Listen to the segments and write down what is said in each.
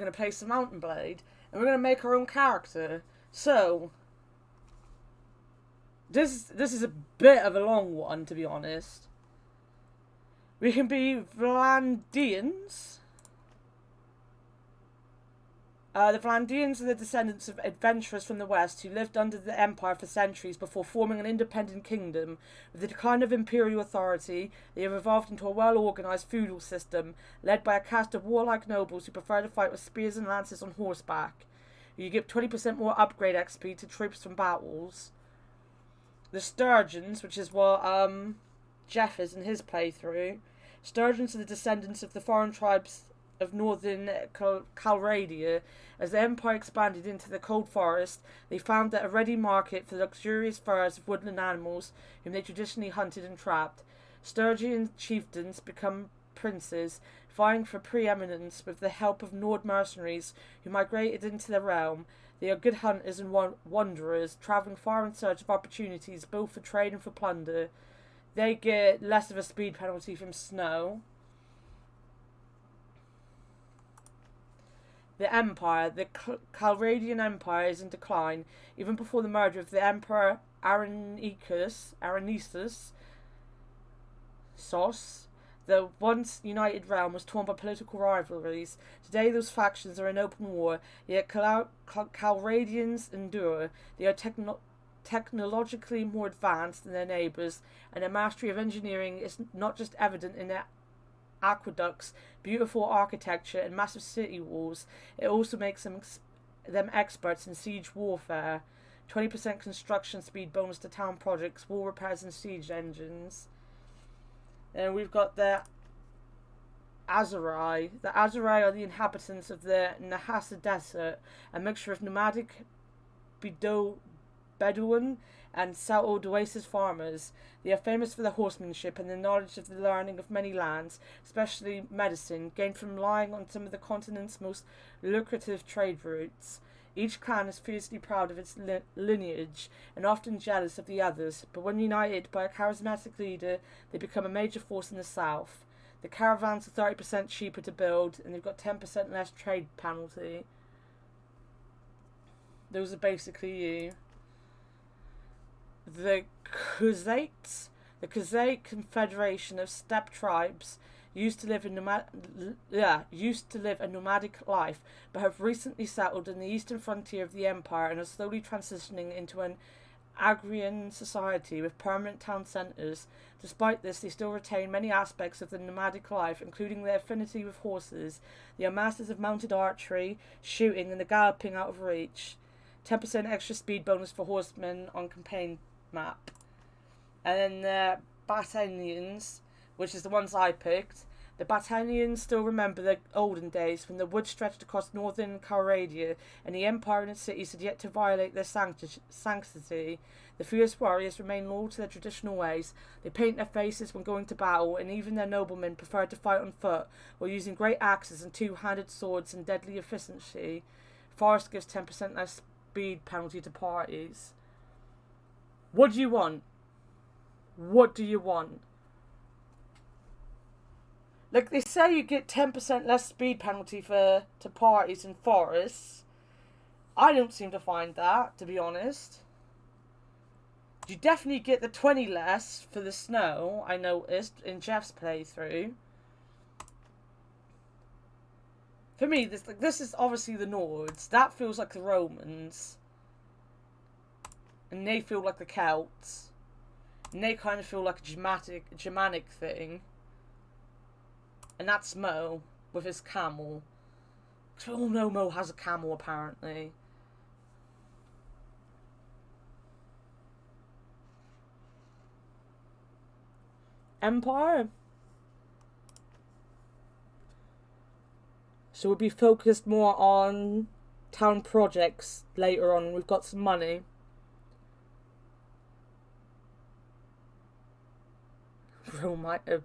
going to play some Mountain Blade, and we're going to make our own character. So, this is a bit of a long one, to be honest. We can be Vlandians. The Vlandians are the descendants of adventurers from the west who lived under the empire for centuries before forming an independent kingdom. With the decline of imperial authority, they have evolved into a well-organised feudal system, led by a caste of warlike nobles who prefer to fight with spears and lances on horseback. You give 20% more upgrade XP to troops from battles. The Sturgeons, which is what Jeff is in his playthrough. Sturgeons are the descendants of the foreign tribes of northern Calradia. As the empire expanded into the cold forest, they found that a ready market for the luxurious furs of woodland animals whom they traditionally hunted and trapped. Sturgian chieftains become princes, vying for preeminence with the help of Nord mercenaries who migrated into the realm. They are good hunters and wanderers, travelling far in search of opportunities both for trade and for plunder. They get less of a speed penalty from snow. The Empire. The Calradian Empire is in decline. Even before the merger of the Emperor Arenesus, the once united realm was torn by political rivalries. Today those factions are in open war, yet Calradians endure. They are technologically more advanced than their neighbours, and their mastery of engineering is not just evident in their aqueducts, beautiful architecture, and massive city walls. It also makes them experts in siege warfare. 20% construction speed bonus to town projects, wall repairs, and siege engines. And we've got the Azurai. The Azurai are the inhabitants of the Nahasa Desert, a mixture of nomadic Bedouin and settled oasis farmers. They are famous for their horsemanship and the knowledge of the learning of many lands, especially medicine, gained from relying on some of the continent's most lucrative trade routes. Each clan is fiercely proud of its lineage and often jealous of the others, but when united by a charismatic leader, they become a major force in the south. The caravans are 30% cheaper to build, and they've got 10% less trade penalty. Those are basically you. The Khuzaits. The Khuzait Confederation of steppe tribes used to live a nomadic life, but have recently settled in the eastern frontier of the empire and are slowly transitioning into an agrarian society with permanent town centres. Despite this, they still retain many aspects of the nomadic life, including their affinity with horses. They are masters of mounted archery, shooting, and the galloping out of reach. 10% extra speed bonus for horsemen on campaign map. And then the Batanians, which is the ones I picked. The Batanians still remember the olden days when the woods stretched across northern Calradia and the empire and its cities had yet to violate their sanctity. The fierce warriors remain loyal to their traditional ways. They paint their faces when going to battle, and even their noblemen prefer to fight on foot or using great axes and two-handed swords in deadly efficiency. Forest gives 10% less speed penalty to parties. What do you want? What do you want? Like, they say you get 10% less speed penalty to parties in forests. I don't seem to find that, to be honest. You definitely get the 20 less for the snow, I noticed, in Jeff's playthrough. For me, this is obviously the Nords. That feels like the Romans. And they feel like the Celts. And they kind of feel like a Germanic thing. And that's Mo with his camel. Because we all know Mo has a camel, apparently. Empire. So we'll be focused more on town projects later on. We've got some money.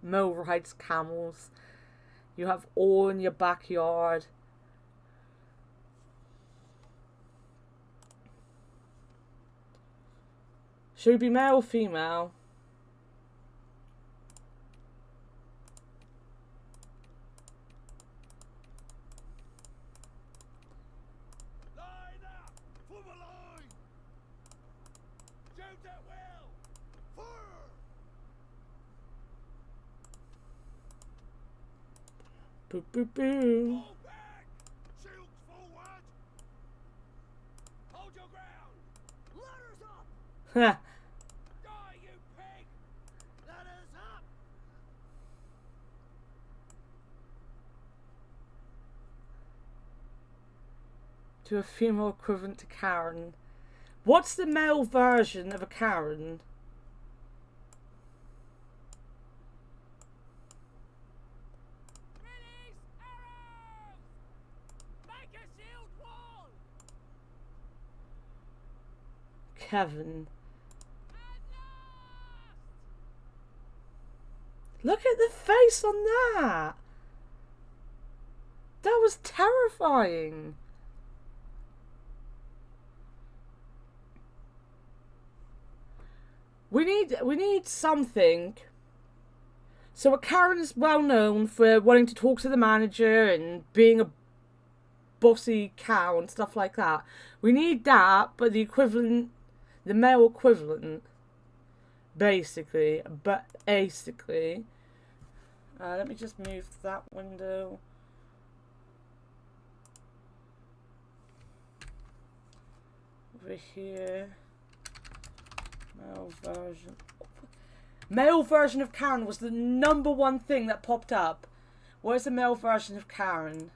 Mo rides camels. You have all in your backyard. Should we be male or female? Boo boo boo. Fall back! Shields forward! Hold your ground! Ladders up! Ha. Die, you pig! Ladders up! To a female equivalent to Karen. What's the male version of a Karen? Release arrows! Make a shield wall! Kevin. At last! Look at the face on that. That was terrifying. We need something. So a Karen is well known for wanting to talk to the manager and being a bossy cow and stuff like that. We need that, but the equivalent, the male equivalent, basically. Let me just move that window. Over here. Male version of Karen was the number one thing that popped up. Where's the male version of Karen?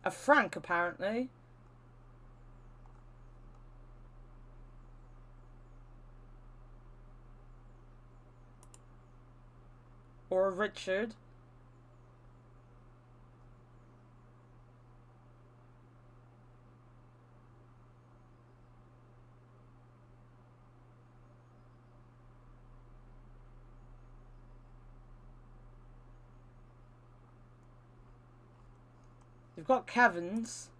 A Frank, apparently. Or a Richard. You've got Kevin's.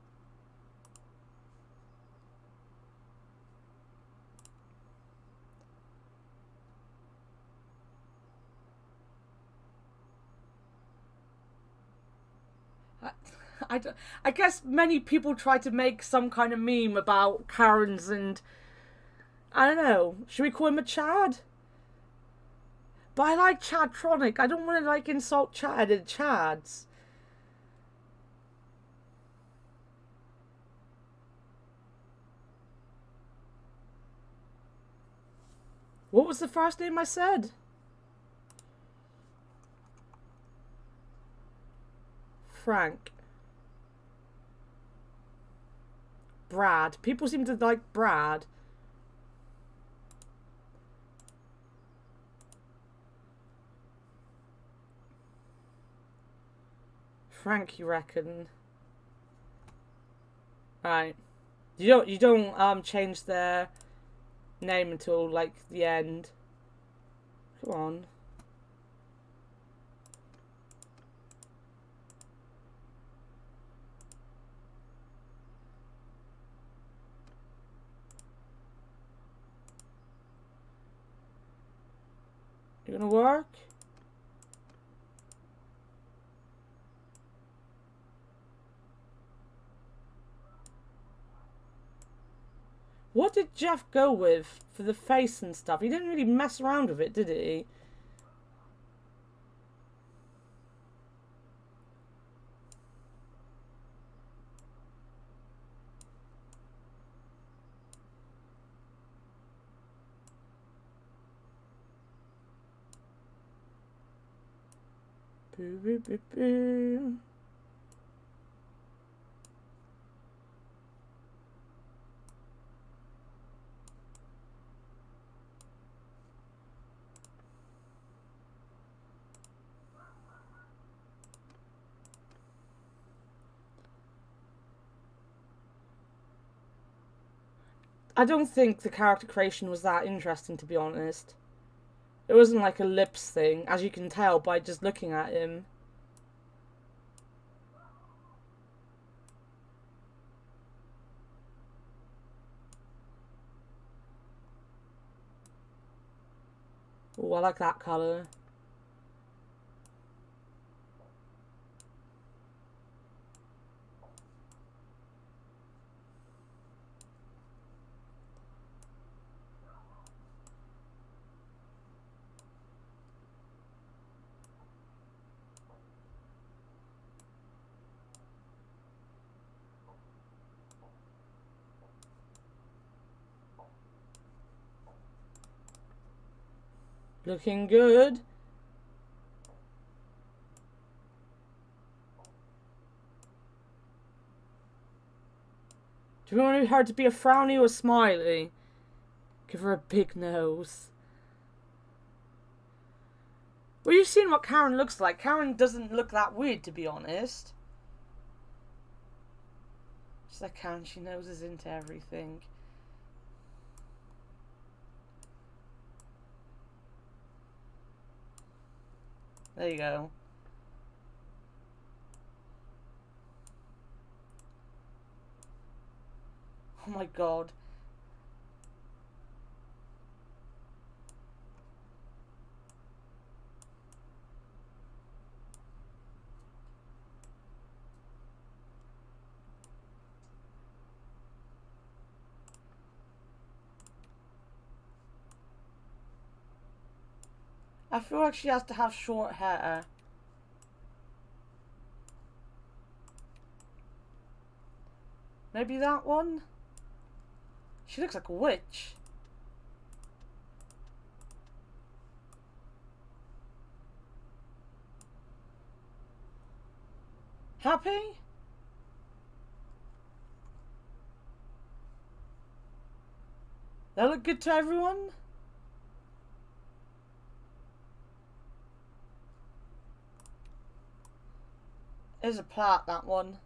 I guess many people try to make some kind of meme about Karens and... I don't know. Should we call him a Chad? But I like Chadtronic. I don't want to, like, insult Chad and Chads. What was the first name I said? Frank. Brad. People seem to like Brad. Frank, you reckon? Right. You don't change their name until like the end. Come on. You gonna work? What did Jeff go with for the face and stuff? He didn't really mess around with it, did he? Boo, boo, boo, boo. I don't think the character creation was that interesting, to be honest. It wasn't like a lips thing, as you can tell by just looking at him. Oh, I like that colour. Looking good. Do you want her to be a frowny or a smiley? Give her a big nose. Well, you've seen what Karen looks like. Karen doesn't look that weird, to be honest. She's like Karen, she noses into everything. There you go. Oh my god. I feel like she has to have short hair. Maybe that one? She looks like a witch. Happy? That look good to everyone? Is a plot, that one.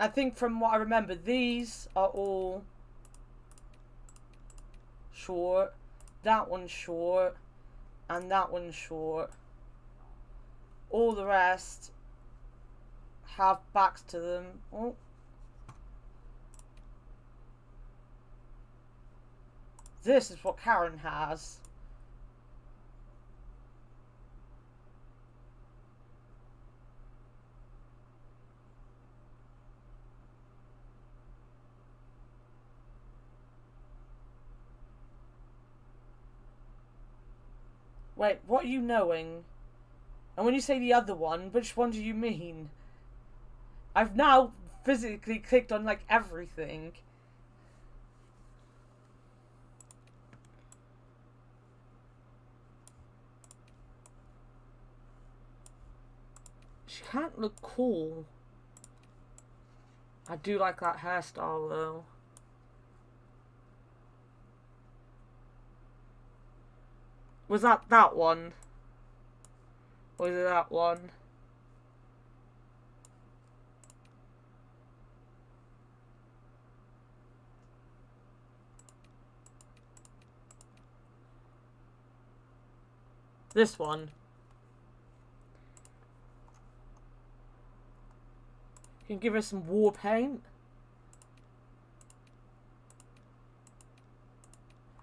I think from what I remember, these are all short. That one's short. And that one's short. All the rest have backs to them. Oh. This is what Karen has. Wait, what are you knowing? And when you say the other one, which one do you mean? I've now physically clicked on, like, everything. She can't look cool. I do like that hairstyle, though. Was that one? Or is it that one? This one. You can give her some war paint.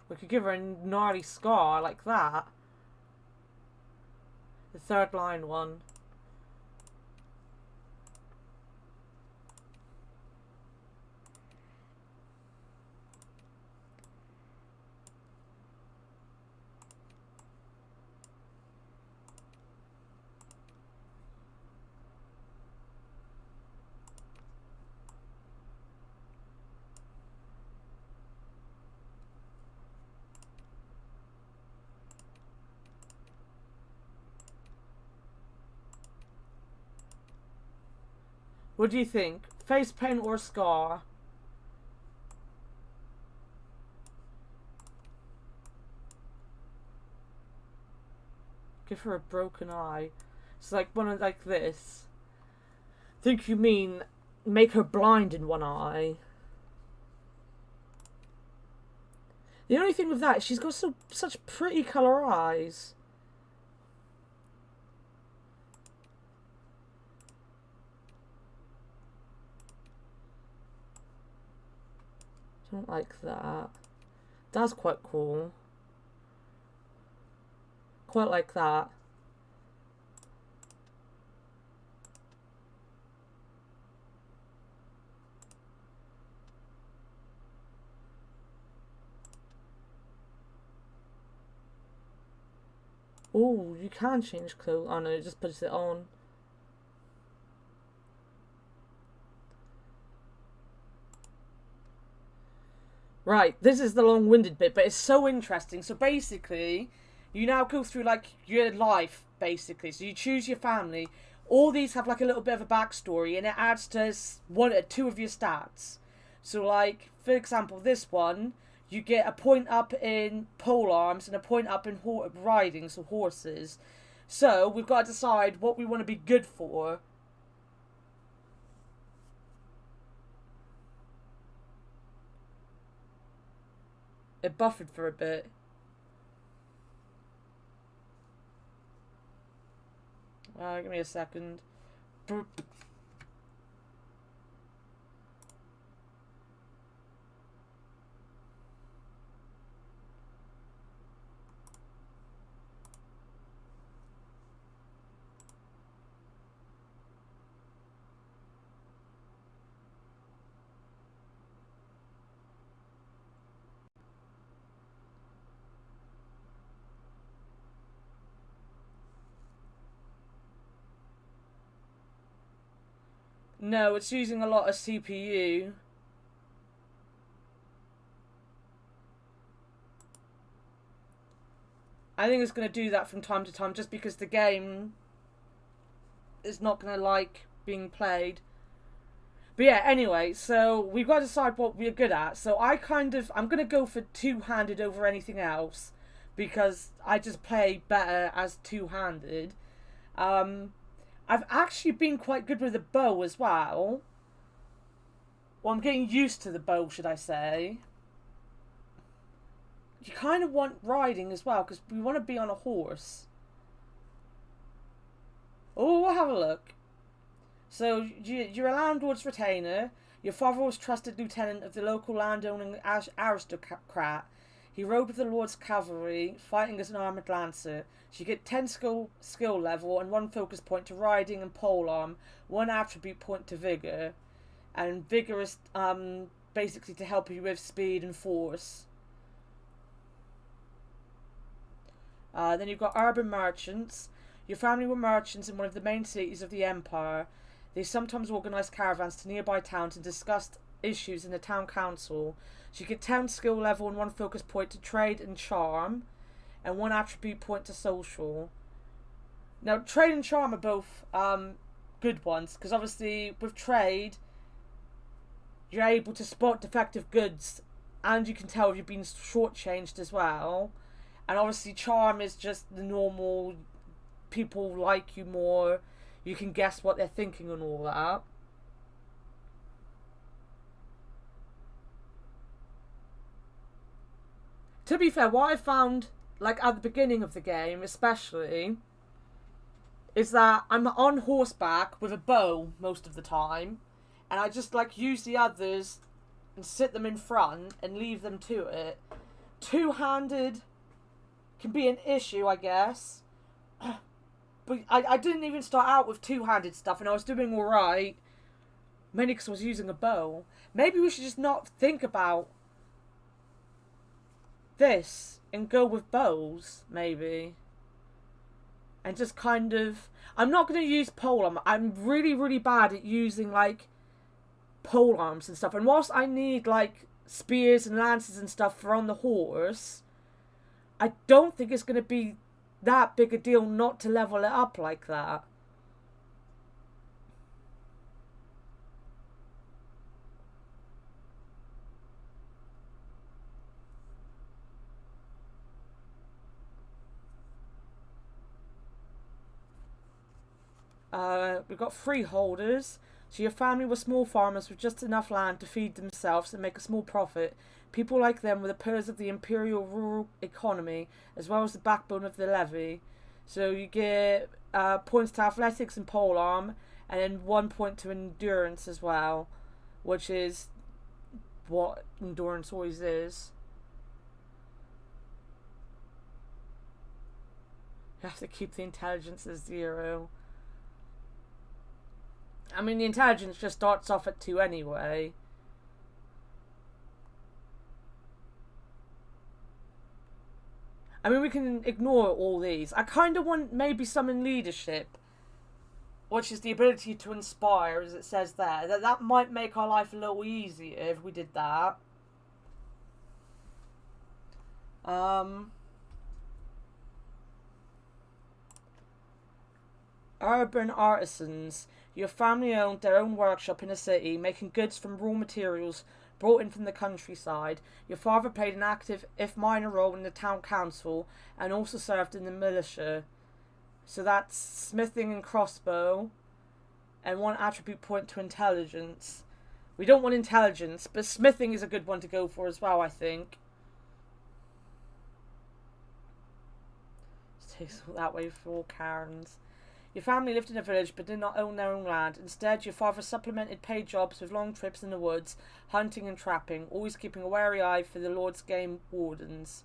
We could give her a gnarly scar like that. The third line one. What do you think? Face paint or scar? Give her a broken eye. It's like one of like this. Think you mean make her blind in one eye? The only thing with that is she's got such pretty colour eyes. Don't like that. That's quite cool. Quite like that. Oh, you can change clothes. Oh no, it just puts it on. Right, this is the long-winded bit, but it's so interesting. So basically, you now go through like your life, basically. So you choose your family. All these have like a little bit of a backstory, and it adds to two of your stats. So like, for example, this one, you get a point up in pole arms and a point up in riding, so horses. So we've got to decide what we want to be good for. It buffered for a bit. Give me a second. No, it's using a lot of CPU. I think it's going to do that from time to time just because the game is not going to like being played. But yeah, anyway, so we've got to decide what we're good at. So I'm going to go for two-handed over anything else because I just play better as two-handed. I've actually been quite good with the bow as well. Well, I'm getting used to the bow, should I say. You kind of want riding as well because we want to be on a horse. Oh, we'll have a look. So, you're a landlord's retainer. Your father was trusted lieutenant of the local landowning aristocrat. He rode with the Lord's cavalry, fighting as an armoured lancer. So you get 10 skill level and 1 focus point to riding and polearm, 1 attribute point to vigour. And vigour is basically to help you with speed and force. Then you've got urban merchants. Your family were merchants in one of the main cities of the empire. They sometimes organised caravans to nearby towns and discussed issues in the town council. So you get 10 skill level and 1 focus point to trade and charm, and 1 attribute point to social. Now, trade and charm are both good ones, because obviously with trade, you're able to spot defective goods, and you can tell if you've been shortchanged as well. And obviously charm is just the normal, people like you more, you can guess what they're thinking and all that. To be fair, what I found, like at the beginning of the game especially, is that I'm on horseback with a bow most of the time, and I just like use the others and sit them in front and leave them to it. Two-handed can be an issue, I guess. But I didn't even start out with two-handed stuff, and I was doing alright. Mainly because I was using a bow. Maybe we should just not think about this and go with bows, maybe. And just kind of... I'm not going to use polearm. I'm really, really bad at using, like, polearms and stuff. And whilst I need, like, spears and lances and stuff for on the horse, I don't think it's going to be that big a deal not to level it up like that. We've got freeholders. So your family were small farmers with just enough land to feed themselves and make a small profit. People like them were the pillars of the imperial rural economy, as well as the backbone of the levy. So you get points to athletics and polearm, and then 1 point to endurance as well, which is what endurance always is. You have to keep the intelligence at 0. I mean, the intelligence just starts off at 2 anyway. I mean, we can ignore all these. I kind of want maybe some in leadership, which is the ability to inspire, as it says there. That might make our life a little easier if we did that. Um, Urban artisans. Your family owned their own workshop in a city, making goods from raw materials brought in from the countryside. Your father played an active, if minor, role in the town council and also served in the militia. So that's smithing and crossbow, and one attribute point to intelligence. We don't want intelligence, but smithing is a good one to go for as well, I think. Takes that way for all Karens. Your family lived in a village but did not own their own land. Instead, your father supplemented paid jobs with long trips in the woods, hunting and trapping, always keeping a wary eye for the Lord's game wardens.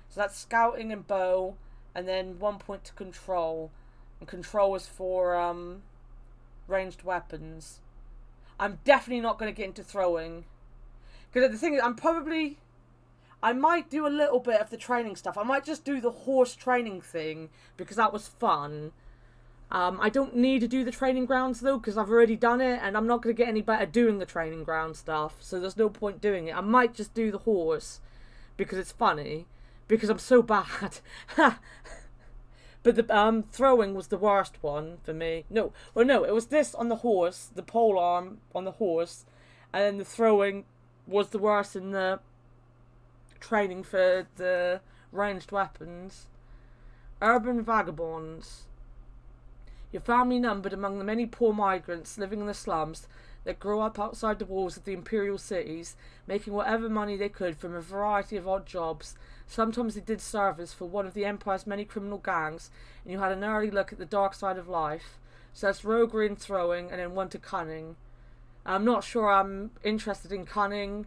So that's scouting and bow, and then 1 point to control. And control is for ranged weapons. I'm definitely not going to get into throwing. Because the thing is, I might do a little bit of the training stuff. I might just do the horse training thing because that was fun. I don't need to do the training grounds though because I've already done it and I'm not going to get any better doing the training ground stuff. So there's no point doing it. I might just do the horse because it's funny. Because I'm so bad. But the throwing was the worst one for me. No, it was this on the horse, the pole arm on the horse, and then the throwing was the worst in the training for the ranged weapons. Urban vagabonds. Your family numbered among the many poor migrants living in the slums that grew up outside the walls of the imperial cities, making whatever money they could from a variety of odd jobs. Sometimes they did service for one of the Empire's many criminal gangs, and you had an early look at the dark side of life. So that's roguery and throwing, and then one to cunning. I'm not sure I'm interested in cunning,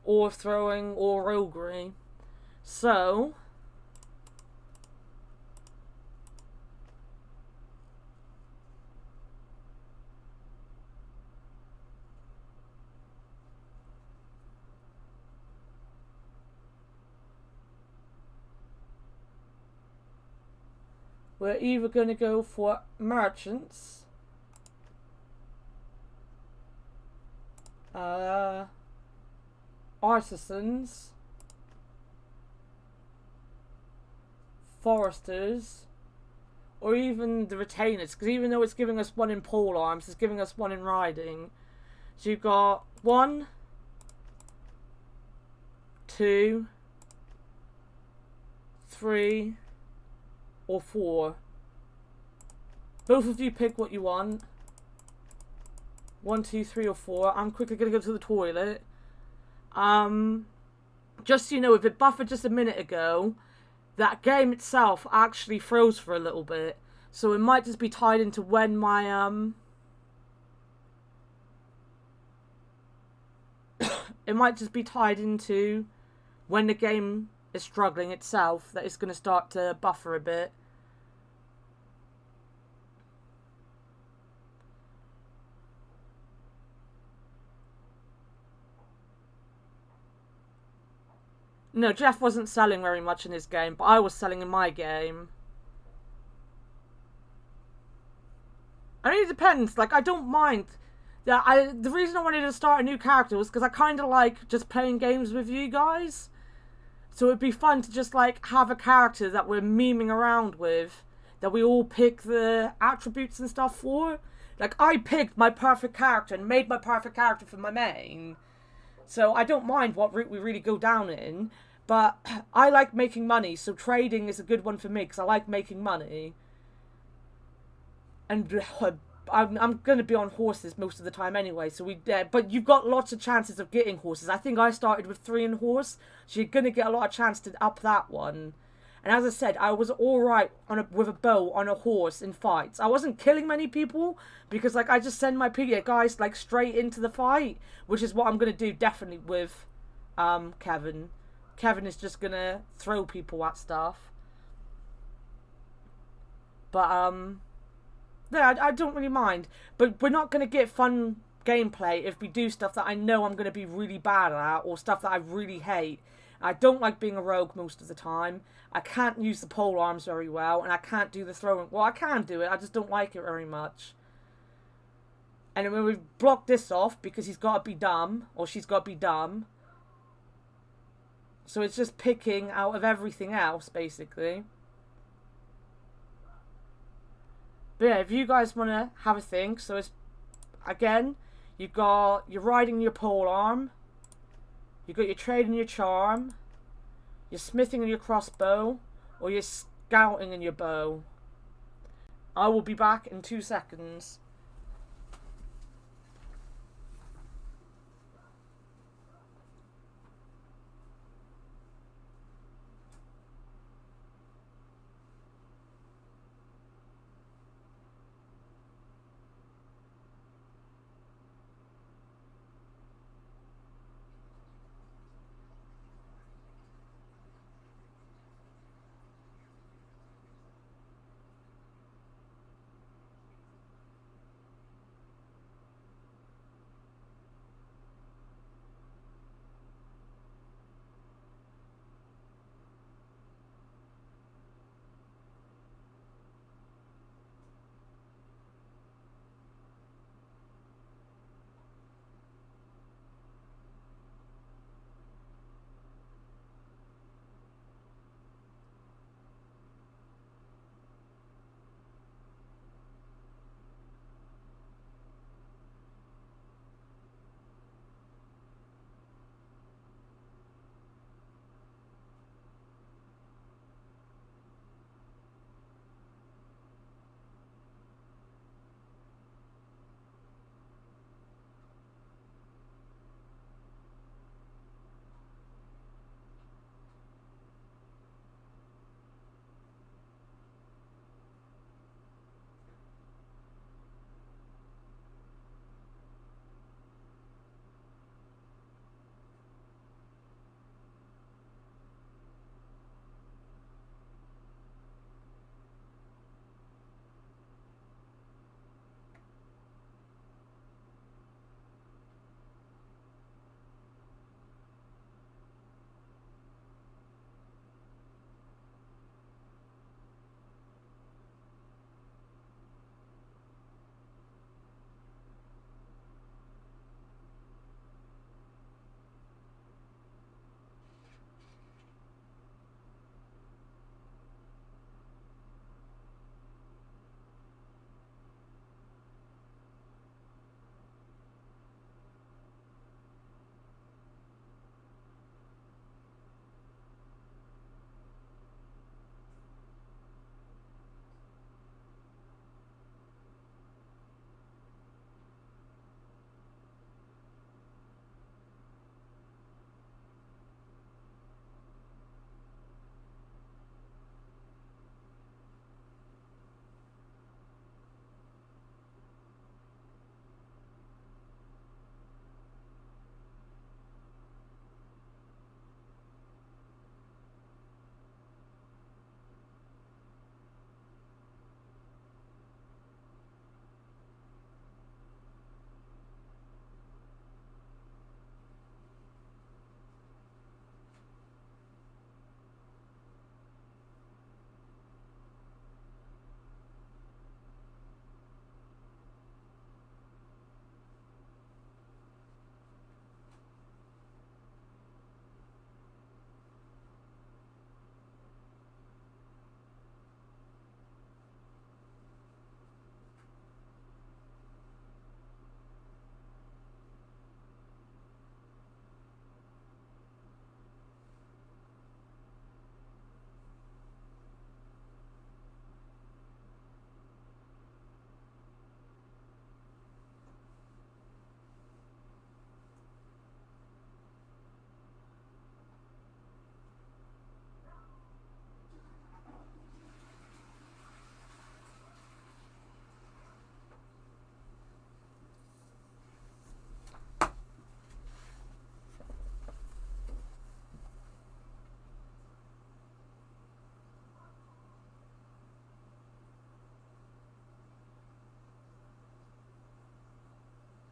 or throwing, or roguery. So we're either going to go for merchants, artisans, foresters, or even the retainers, because even though it's giving us one in pole arms, it's giving us one in riding. So you've got 1, 2, 3, or 4. Both of you pick what you want. 1, 2, 3, or 4. I'm quickly going to go to the toilet. Just so you know, if it buffered just a minute ago, that game itself actually froze for a little bit. So it might just be tied into when my, it might just be tied into when the game is struggling itself, that it's going to start to buffer a bit. No, Jeff wasn't selling very much in his game, but I was selling in my game. I mean, it depends. Like, I don't mind. Yeah, the reason I wanted to start a new character was because I kind of like just playing games with you guys. So it'd be fun to just, like, have a character that we're memeing around with, that we all pick the attributes and stuff for. Like, I picked my perfect character and made my perfect character for my main. So I don't mind what route we really go down in. But I like making money, so trading is a good one for me because I like making money. And I'm going to be on horses most of the time anyway. So but you've got lots of chances of getting horses. I think I started with 3 in horse, so you're going to get a lot of chance to up that one. And as I said, I was alright with a bow on a horse in fights. I wasn't killing many people because, like, I just send my guys, like, straight into the fight, which is what I'm going to do definitely with Kevin. Kevin is just going to throw people at stuff. But, yeah, I don't really mind. But we're not going to get fun gameplay if we do stuff that I know I'm going to be really bad at, or stuff that I really hate. I don't like being a rogue most of the time. I can't use the pole arms very well, and I can't do the throwing. Well, I can do it, I just don't like it very much. And when we've blocked this off, because he's got to be dumb, or she's got to be dumb. So it's just picking out of everything else, basically. But yeah, if you guys want to have a think, so it's, again, you're riding your pole arm, you've got your trade and your charm, you're smithing in your crossbow, or you're scouting in your bow. I will be back in 2 seconds.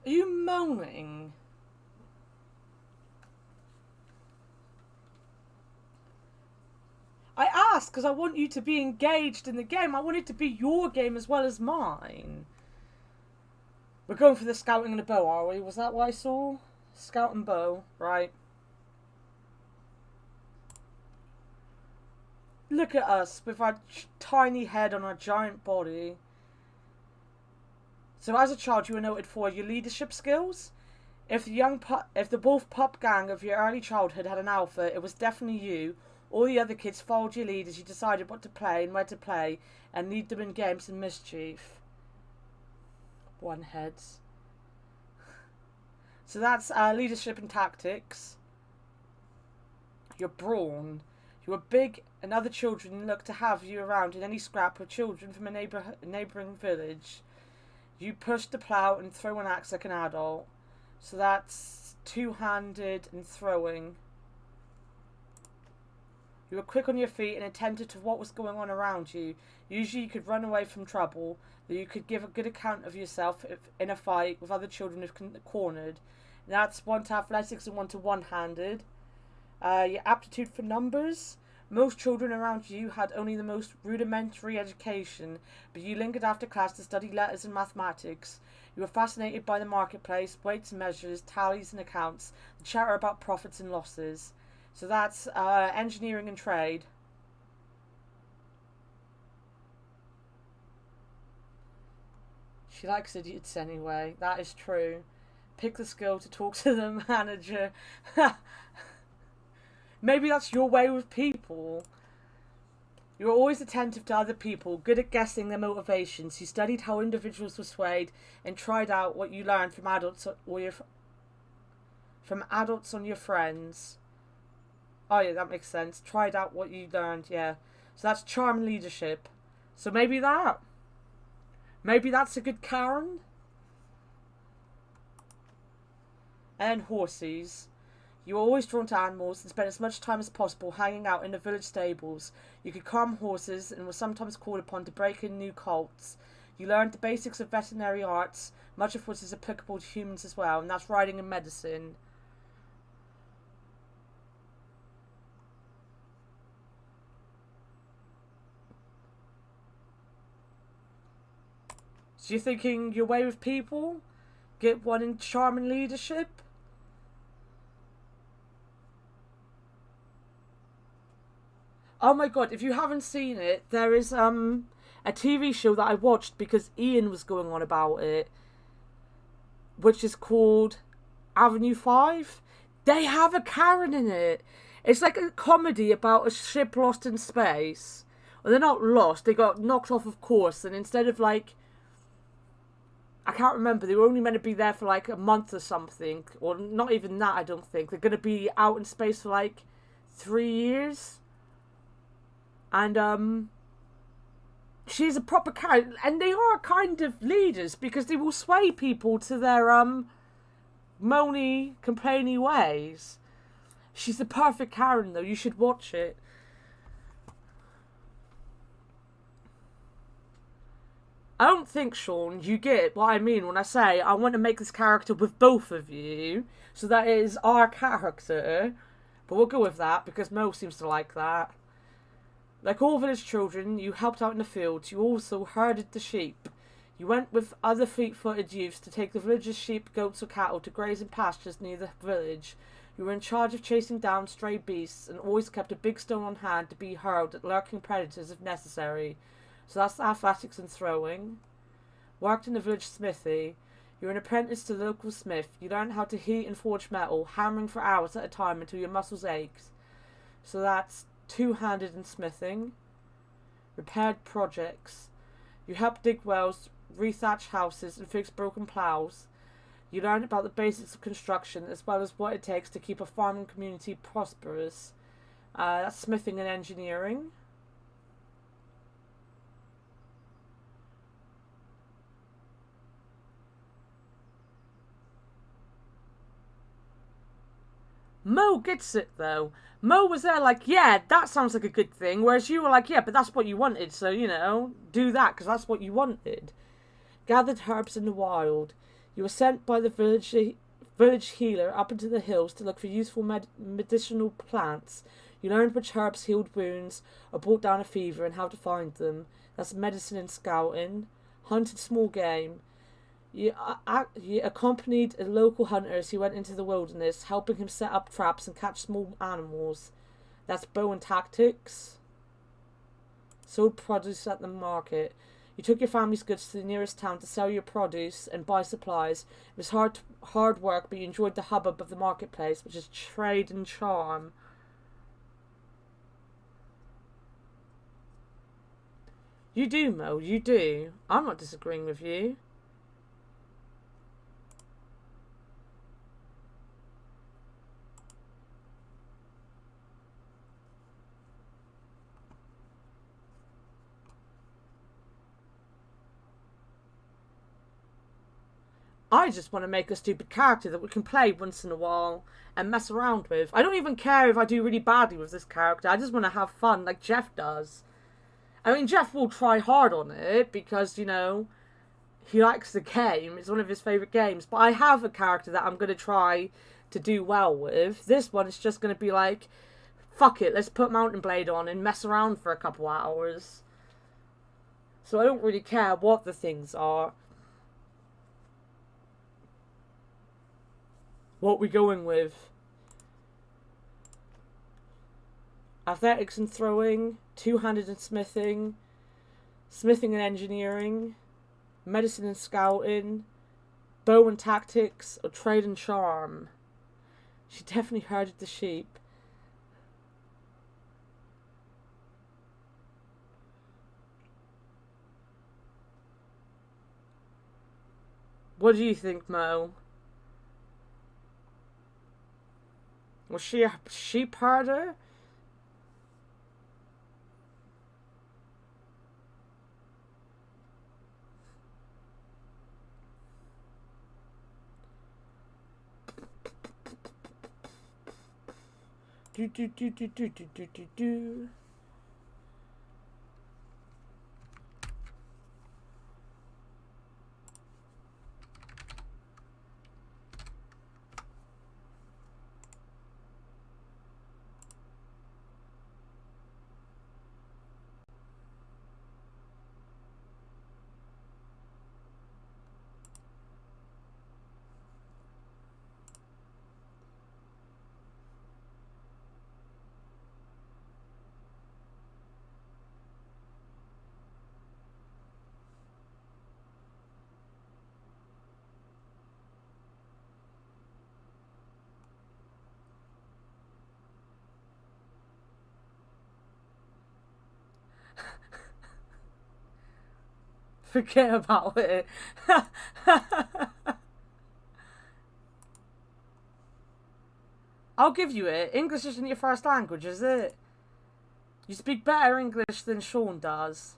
Are you moaning? I asked because I want you to be engaged in the game. I want it to be your game as well as mine. We're going for the scouting and the bow, are we? Was that what I saw? Scout and bow, right. Look at us with our tiny head on our giant body. So as a child, you were noted for your leadership skills. If the wolf pup gang of your early childhood had an alpha, it was definitely you. All the other kids followed your lead as you decided what to play and where to play, and lead them in games and mischief. One heads. So that's leadership and tactics. Your brawn. You were big, and other children looked to have you around in any scrap with children from a neighbouring village. You pushed the plough and throw an axe like an adult. So that's two-handed and throwing. You were quick on your feet and attentive to what was going on around you. Usually you could run away from trouble, though you could give a good account of yourself in a fight with other children if cornered. And that's 1 to athletics and 1 to one-handed. Your aptitude for numbers. Most children around you had only the most rudimentary education, but you lingered after class to study letters and mathematics. You were fascinated by the marketplace, weights and measures, tallies and accounts, the chatter about profits and losses. So that's engineering and trade. She likes idiots anyway. That is true. Pick the skill to talk to the manager. Maybe that's your way with people. You were always attentive to other people, good at guessing their motivations. You studied how individuals were swayed and tried out what you learned from adults on your friends. Oh yeah, that makes sense. Tried out what you learned, yeah. So that's charm and leadership. So maybe that. Maybe that's a good Karen. And horses. You were always drawn to animals and spent as much time as possible hanging out in the village stables. You could calm horses and were sometimes called upon to break in new colts. You learned the basics of veterinary arts, much of which is applicable to humans as well, and that's riding and medicine. So you're thinking your way with people? Get one in charm and leadership? Oh my god, if you haven't seen it, there is a TV show that I watched because Ian was going on about it, which is called Avenue 5. They have a Karen in it. It's like a comedy about a ship lost in space. Well, they're not lost, they got knocked off of course, and instead of like, I can't remember, they were only meant to be there for like a month or something, or not even that, I don't think. They're going to be out in space for like 3 years. And she's a proper character, and they are kind of leaders because they will sway people to their moany, complainy ways. She's the perfect Karen though, you should watch it. I don't think, Sean, you get what I mean when I say I want to make this character with both of you, so that is our character, but we'll go with that because Mo seems to like that. Like all village children, you helped out in the fields. You also herded the sheep. You went with other fleet-footed youths to take the village's sheep, goats or cattle to graze in pastures near the village. You were in charge of chasing down stray beasts and always kept a big stone on hand to be hurled at lurking predators if necessary. So that's athletics and throwing. Worked in the village smithy. You were an apprentice to the local smith. You learned how to heat and forge metal, hammering for hours at a time until your muscles ached. So that's two-handed and smithing. Repaired projects. You helped dig wells, rethatch houses and fix broken ploughs. You learned about the basics of construction as well as what it takes to keep a farming community prosperous. That's smithing and engineering. Mo gets it though. Mo was there like, yeah, that sounds like a good thing. Whereas you were like, yeah, but that's what you wanted. So, you know, do that because that's what you wanted. Gathered herbs in the wild. You were sent by the village healer up into the hills to look for useful medicinal plants. You learned which herbs healed wounds or brought down a fever and how to find them. That's medicine and scouting. Hunted small game. You accompanied a local hunter as he went into the wilderness, helping him set up traps and catch small animals. That's bow and tactics. sold produce at the market. You took your family's goods to the nearest town to sell your produce and buy supplies. It was hard work, but you enjoyed the hubbub of the marketplace, which is trade and charm. You do, Mo, you do. I'm not disagreeing with you. I just want to make a stupid character that we can play once in a while and mess around with. I don't even care if I do really badly with this character. I just want to have fun like Jeff does. I mean, Jeff will try hard on it because, you know, he likes the game. It's one of his favourite games. But I have a character that I'm going to try to do well with. This one is just going to be like, fuck it, let's put Mountain Blade on and mess around for a couple hours. So I don't really care what the things are. What we going with? Athletics and throwing, two-handed and smithing, smithing and engineering, medicine and scouting, bow and tactics, or trade and charm. She definitely herded the sheep. What do you think, Mo? Was she a sheep herder? Do. Forget about it. I'll give you it. English isn't your first language, is it? You speak better English than Sean does.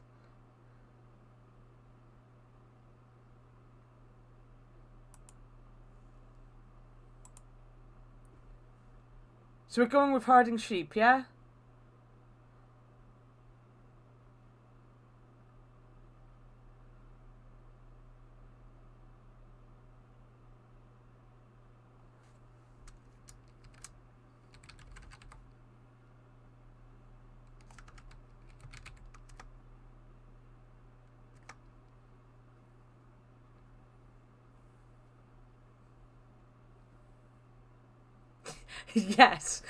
So we're going with herding sheep, yeah? Yes.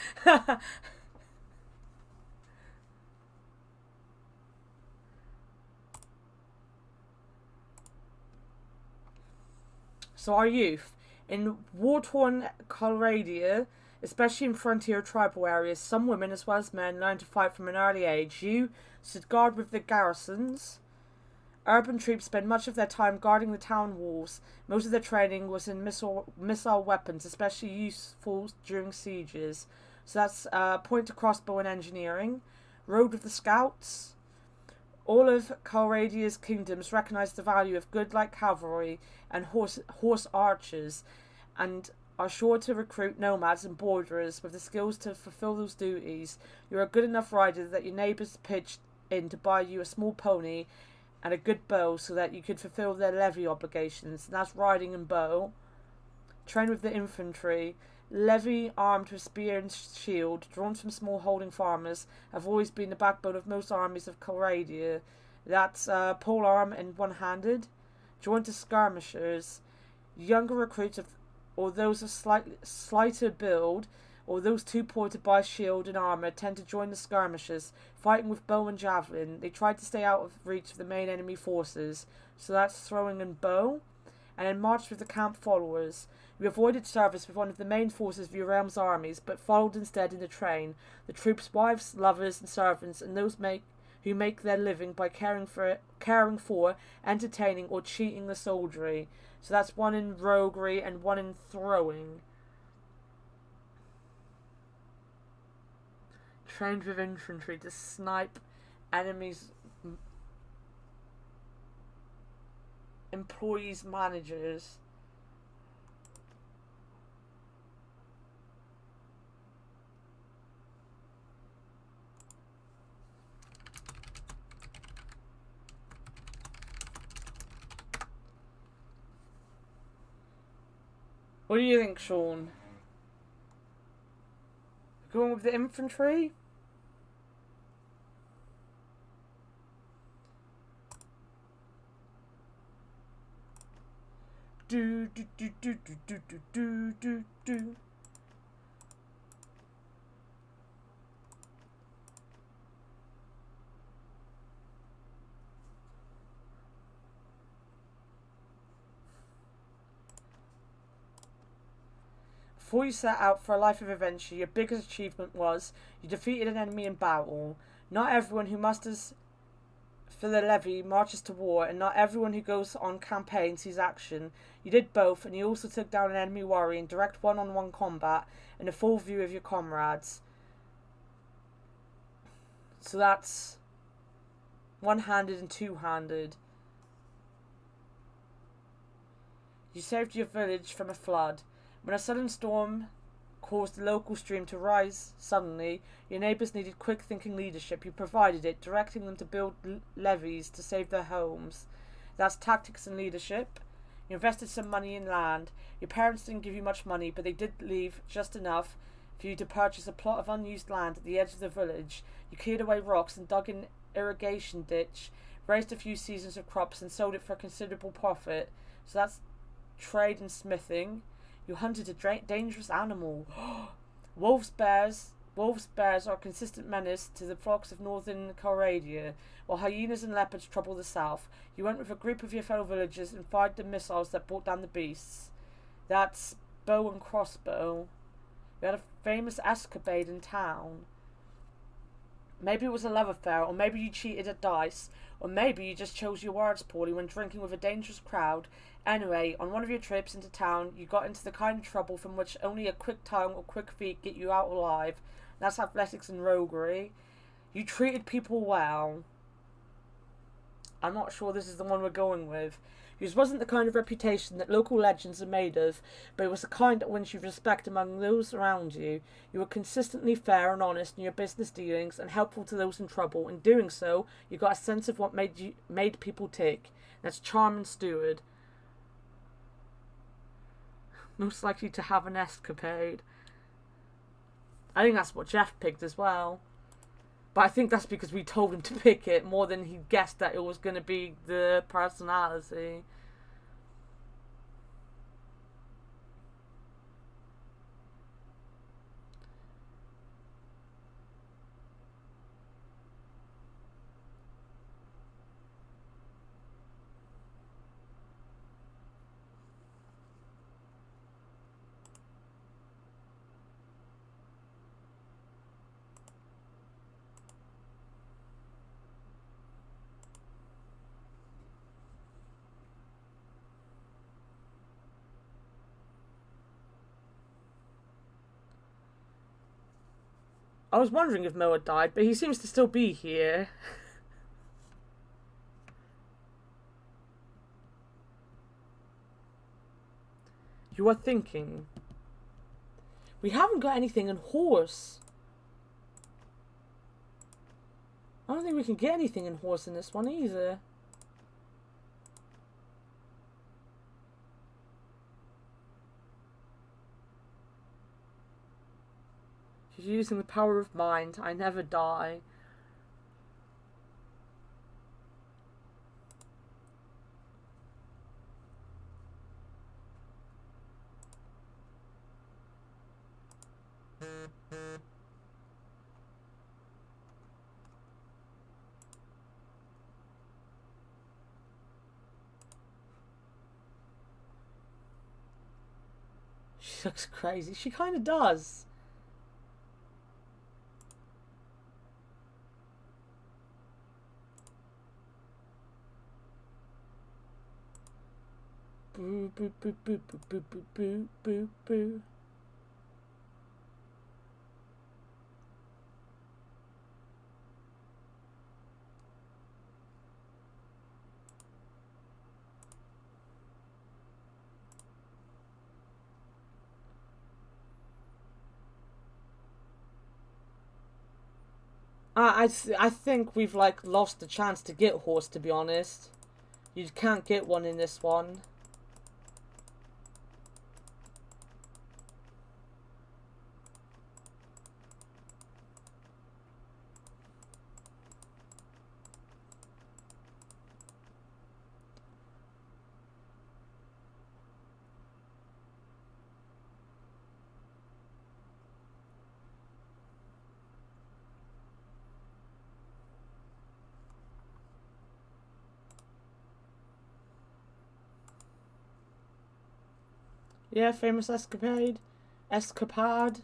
So our youth. In war-torn Colradia, especially in frontier tribal areas, some women as well as men learn to fight from an early age. You stood guard with the garrisons. Urban troops spend much of their time guarding the town walls. Most of their training was in missile weapons, especially useful during sieges. So that's point to crossbow and engineering. Road of the Scouts. All of Calradia's kingdoms recognize the value of good light cavalry and horse archers, and are sure to recruit nomads and borderers with the skills to fulfill those duties. You're a good enough rider that your neighbours pitched in to buy you a small pony and a good bow so that you could fulfill their levy obligations, and that's riding and bow. Train with the infantry. Levy, armed with spear and shield, drawn from small holding farmers, have always been the backbone of most armies of Calradia. That's polearm and one-handed. Joined to skirmishers. Younger recruits or those of slighter build or those too poor to buy shield and armour, tend to join the skirmishers, fighting with bow and javelin. They tried to stay out of reach of the main enemy forces, so that's throwing and bow, and then marched with the camp followers. You avoided service with one of the main forces of your realm's armies, but followed instead in the train, the troops' wives, lovers, and servants, and those who make their living by caring for, entertaining, or cheating the soldiery. So that's one in roguery and one in throwing. Trained with infantry to snipe enemies' employees, managers. What do you think, Sean? Going with the infantry? Do do do do do do do do do do. Before you set out for a life of adventure, your biggest achievement was you defeated an enemy in battle. Not everyone who musters for the levy marches to war, and not everyone who goes on campaign sees action. You did both, and you also took down an enemy warrior in direct one-on-one combat in a full view of your comrades. So that's one-handed and two-handed. You saved your village from a flood. When a sudden storm caused the local stream to rise suddenly, your neighbours needed quick-thinking leadership. You provided it, directing them to build levees to save their homes. That's tactics and leadership. You invested some money in land. Your parents didn't give you much money, but they did leave just enough for you to purchase a plot of unused land at the edge of the village. You cleared away rocks and dug an irrigation ditch, raised a few seasons of crops and sold it for a considerable profit. So that's trade and smithing. You hunted a dangerous animal. Wolves bears are a consistent menace to the flocks of northern Calradia, while hyenas and leopards trouble the south. You went with a group of your fellow villagers and fired the missiles that brought down the beasts. That's bow and crossbow. You had a famous escapade in town. Maybe it was a love affair, or maybe you cheated at dice, or maybe you just chose your words poorly when drinking with a dangerous crowd. Anyway, on one of your trips into town, you got into the kind of trouble from which only a quick tongue or quick feet get you out alive. That's athletics and roguery. You treated people well. I'm not sure this is the one we're going with. Yours wasn't the kind of reputation that local legends are made of, but it was the kind that wins you respect among those around you. You were consistently fair and honest in your business dealings and helpful to those in trouble. In doing so, you got a sense of what made people tick. That's charm and steward. Most likely to have an escapade. I think that's what Jeff picked as well. But I think that's because we told him to pick it more than he guessed that it was going to be the personality. I was wondering if Mo had died, but he seems to still be here. You are thinking. We haven't got anything in horse. I don't think we can get anything in horse in this one either. She's using the power of mind. I never die. She looks crazy. She kind of does. Boo, boo, boo, boo, boo, boo, boo, boo, boo, boo. I think we've like lost the chance to get horse, to be honest. You can't get one in this one. Yeah, famous escapade. Escapade.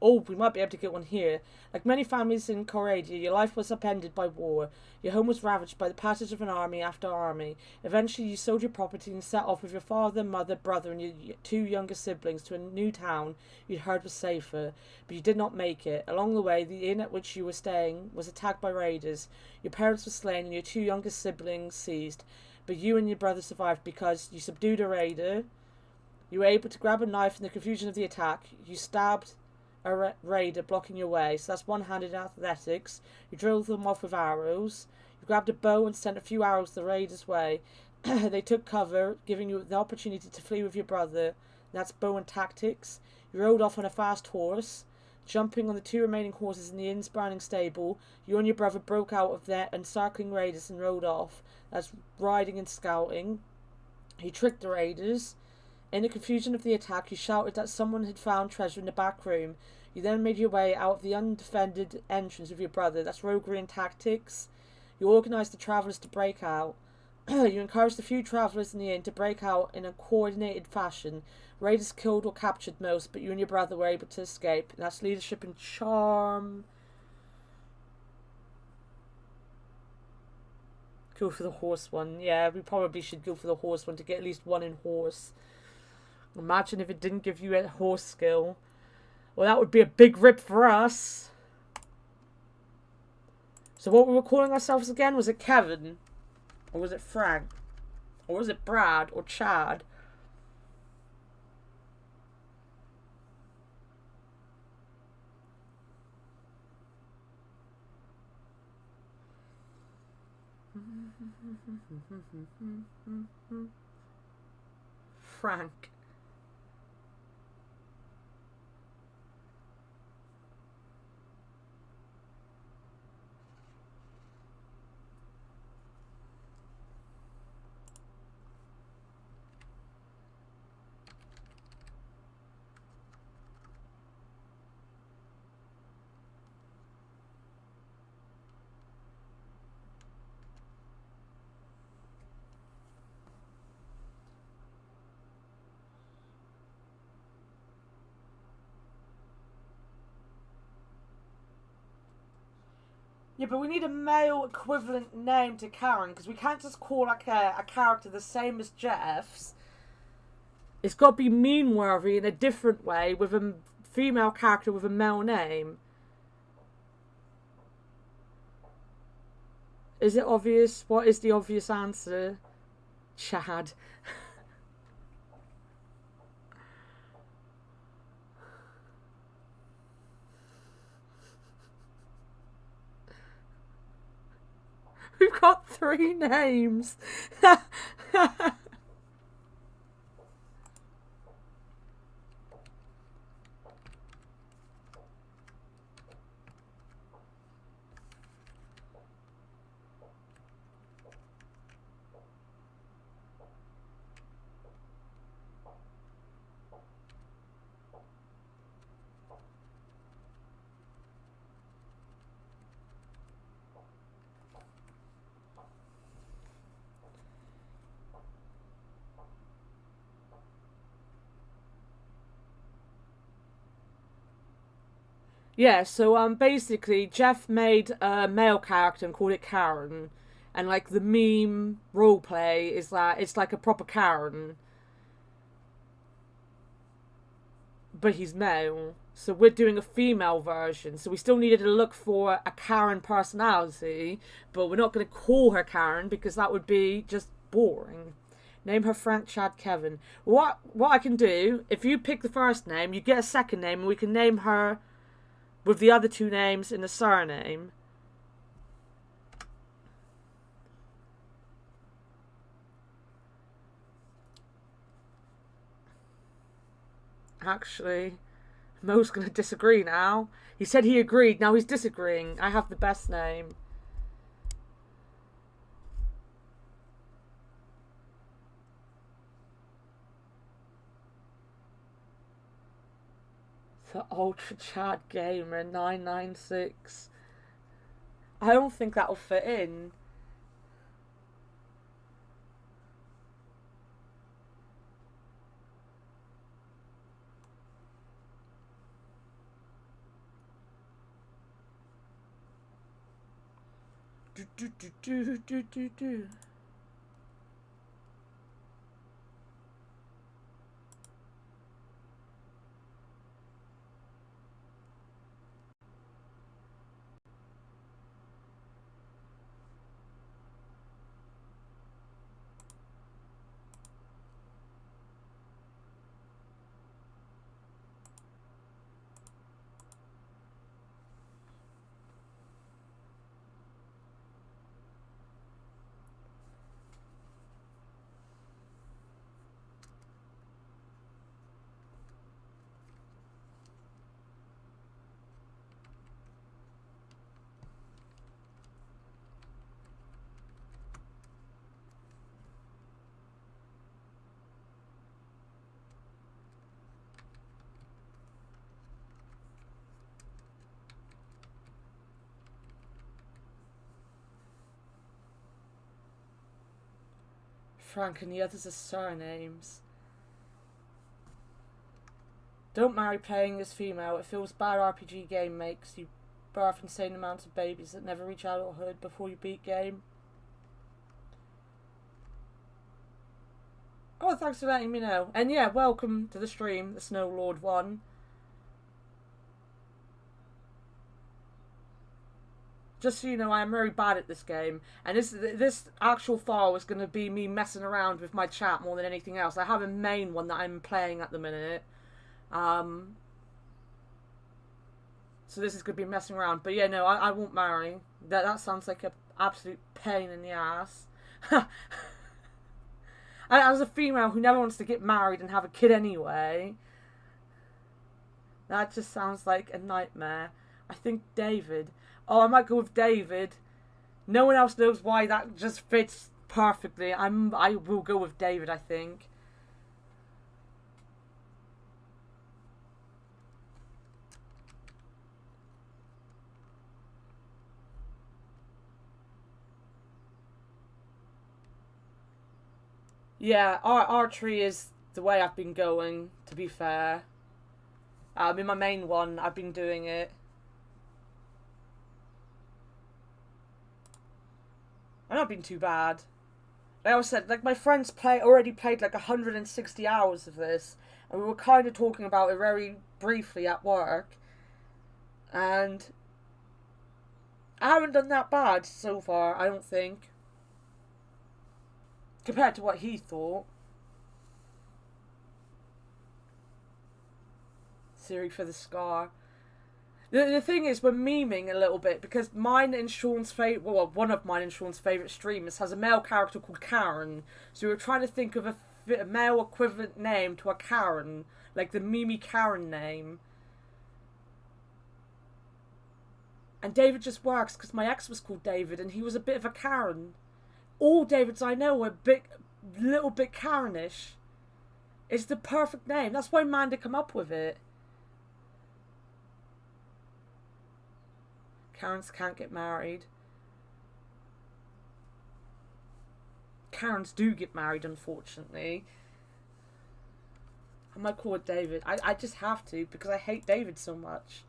Oh, we might be able to get one here. Like many families in Coradia, your life was upended by war. Your home was ravaged by the passage of an army after army. Eventually, you sold your property and set off with your father, mother, brother, and your two younger siblings to a new town you'd heard was safer. But you did not make it. Along the way, the inn at which you were staying was attacked by raiders. Your parents were slain and your two youngest siblings seized. But you and your brother survived because you subdued a raider. You were able to grab a knife in the confusion of the attack. You stabbed a raider blocking your way, so that's one-handed athletics. You drilled them off with arrows. You grabbed a bow and sent a few arrows the raiders' way. They took cover, giving you the opportunity to flee with your brother. That's bow and tactics. You rode off on a fast horse. Jumping on the two remaining horses in the inn's burning stable, you and your brother broke out of their encircling raiders and rode off. That's riding and scouting. You tricked the raiders. In the confusion of the attack, you shouted that someone had found treasure in the back room. You then made your way out of the undefended entrance with your brother. That's roguery and tactics. You organised the travellers to break out. You encouraged the few travellers in the inn to break out in a coordinated fashion. Raiders killed or captured most, but you and your brother were able to escape. And that's leadership and charm. Go for the horse one. Yeah, we probably should go for the horse one to get at least one in horse. Imagine if it didn't give you a horse skill. Well, that would be a big rip for us. So what we were calling ourselves again? Was it Kevin? Or was it Frank? Or was it Brad? Or Chad? Frank. Yeah, but we need a male equivalent name to Karen, because we can't just call like a character the same as Jeff's. It's got to be mean-worthy in a different way with a female character with a male name. Is it obvious? What is the obvious answer? Chad. We've got 3 names. Yeah, so basically Jeff made a male character and called it Karen. And like the meme roleplay is that it's like a proper Karen, but he's male. So we're doing a female version. So we still needed to look for a Karen personality, but we're not going to call her Karen because that would be just boring. Name her Frank, Chad, Kevin. What I can do, if you pick the first name, you get a second name, and we can name her with the other two names in the surname. Actually, Mo's going to disagree now. He said he agreed, now he's disagreeing. I have the best name. The Ultra Chad Gamer 996. I don't think that'll fit in. Do. Frank and the others are surnames. Don't marry playing as female. It feels bad RPG game makes you birth insane amounts of babies that never reach adulthood before you beat game. Oh, thanks for letting me know. And yeah, welcome to the stream, the Snow Lord 1. Just so you know, I am very bad at this game. And this actual file is going to be me messing around with my chat more than anything else. I have a main one that I'm playing at the minute. So this is going to be messing around. But yeah, no, I won't marry. That sounds like an absolute pain in the ass. As a female who never wants to get married and have a kid anyway, that just sounds like a nightmare. I think David. Oh, I might go with David. No one else knows why that just fits perfectly. I will go with David, I think. Yeah, archery is the way I've been going, to be fair. In my main one, I've been doing it. I've not been too bad. Like I said, like my friends already played like 160 hours of this, and we were kind of talking about it very briefly at work, and I haven't done that bad so far, I don't think, compared to what he thought. Siri for the scar. The thing is, we're memeing a little bit because one of mine and Sean's favourite streamers has a male character called Karen. So we were trying to think of a male equivalent name to a Karen, like the Mimi Karen name. And David just works because my ex was called David and he was a bit of a Karen. All Davids I know are little bit Karenish. It's the perfect name. That's why Amanda come up with it. Karens can't get married. Karens do get married, unfortunately. I might call it David. I just have to because I hate David so much.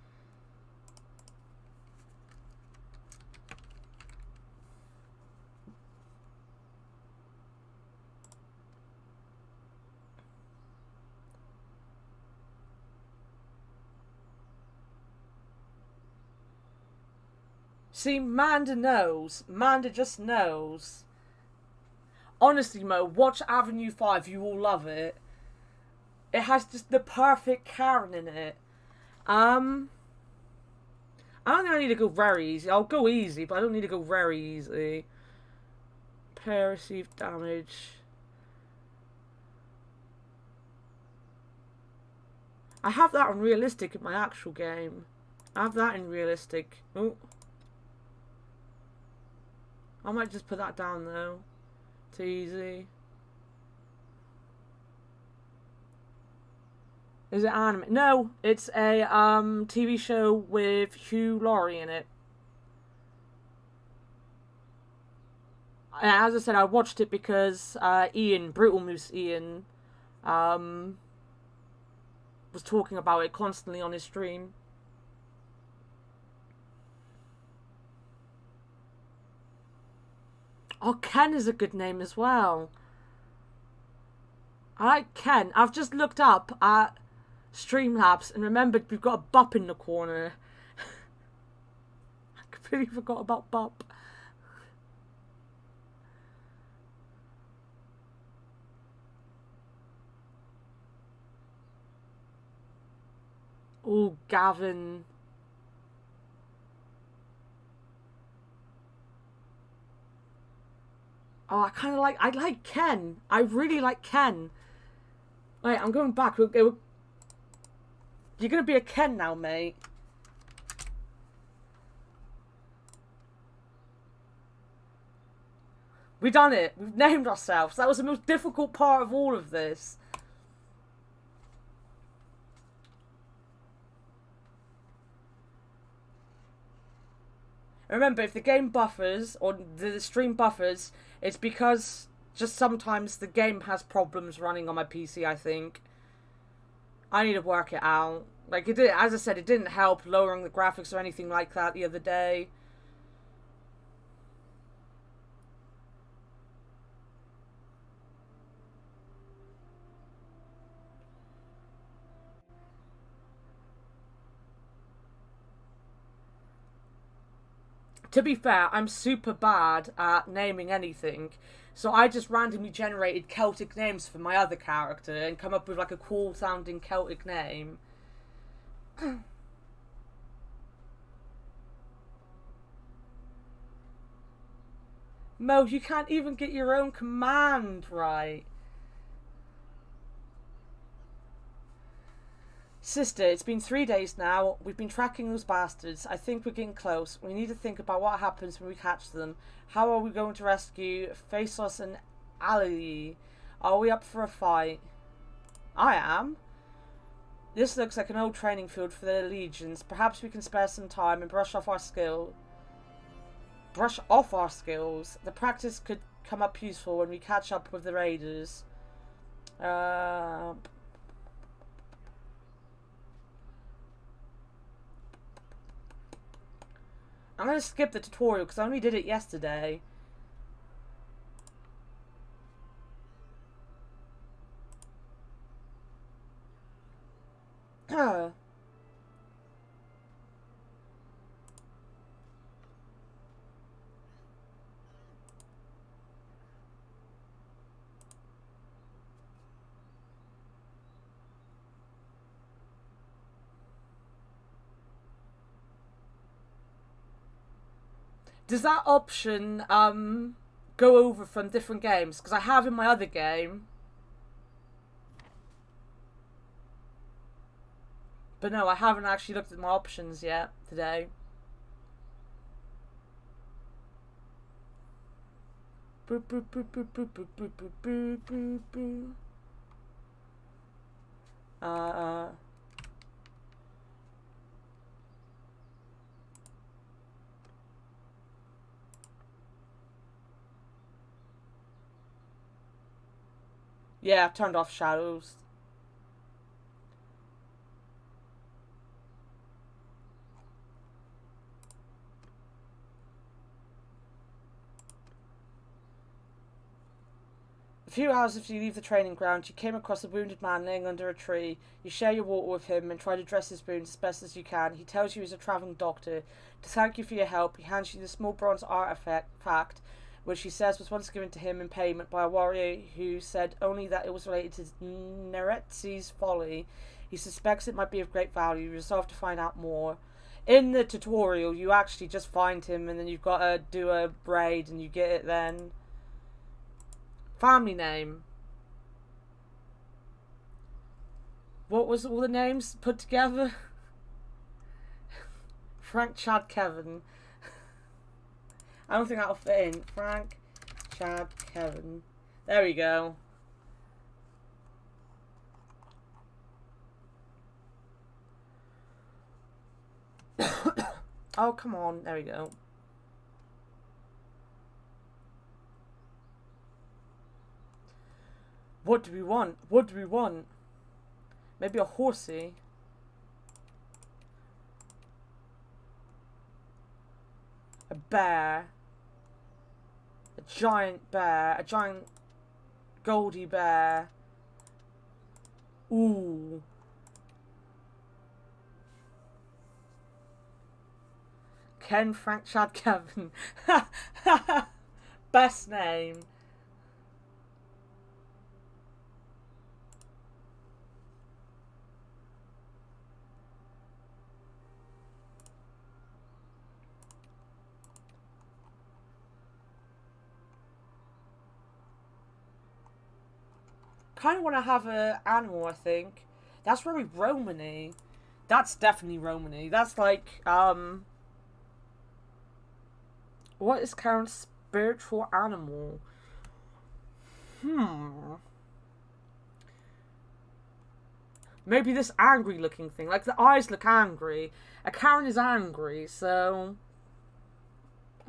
See, Manda knows. Manda just knows. Honestly, Mo, watch Avenue 5. You will love it. It has just the perfect Karen in it. I don't think I need to go very easy. I'll go easy, but I don't need to go very easy. Pair received damage. I have that on realistic in my actual game. I have that in realistic. Oh. I might just put that down though. Too easy. Is it anime? No, it's a TV show with Hugh Laurie in it. As I said, I watched it because Ian, Brutal Moose Ian, was talking about it constantly on his stream. Oh, Ken is a good name as well. I like Ken. I've just looked up at Streamlabs and remembered we've got a Bup in the corner. I completely forgot about Bup. Oh, Gavin. Oh, I like Ken. I really like Ken. Wait, I'm going back. You're going to be a Ken now, mate. We done it. We've named ourselves. That was the most difficult part of all of this. Remember, if the game buffers, or the stream buffers, it's because just sometimes the game has problems running on my PC, I think. I need to work it out. Like, it did, as I said, it didn't help lowering the graphics or anything like that the other day. To be fair, I'm super bad at naming anything, so I just randomly generated Celtic names for my other character and come up with like a cool sounding Celtic name. Mo, you can't even get your own command right. Sister, it's been 3 days now. We've been tracking those bastards. I think we're getting close. We need to think about what happens when we catch them. How are we going to rescue Phasos and Ali? Are we up for a fight? I am. This looks like an old training field for the legions. Perhaps we can spare some time and brush off our skills. The practice could come up useful when we catch up with the raiders. I'm going to skip the tutorial because I only did it yesterday. Does that option go over from different games? Because I have in my other game. But no, I haven't actually looked at my options yet today. Boop, boop, boop, boop, boop, boop, boop, boop, boop, boop, boop. Yeah, I've turned off shadows. A few hours after you leave the training ground, you came across a wounded man laying under a tree. You share your water with him and try to dress his wounds as best as you can. He tells you he's a travelling doctor. To thank you for your help, he hands you the small bronze artifact, which he says was once given to him in payment by a warrior who said only that it was related to Neretzi's folly. He suspects it might be of great value. You resolve to find out more. In the tutorial, you actually just find him and then you've got to do a raid and you get it then. Family name. What was all the names put together? Frank, Chad, Kevin. I don't think that'll fit in. Frank, Chad, Kevin. There we go. Oh, come on. There we go. What do we want? What do we want? Maybe a horsey. A bear. A giant bear. A giant Goldie bear. Ooh. Ken, Frank, Chad, Kevin. Best name. Kind of want to have an animal, I think. That's very Romany. That's definitely Romany. That's like, what is Karen's spiritual animal? Maybe this angry looking thing. Like, the eyes look angry. A Karen is angry, so...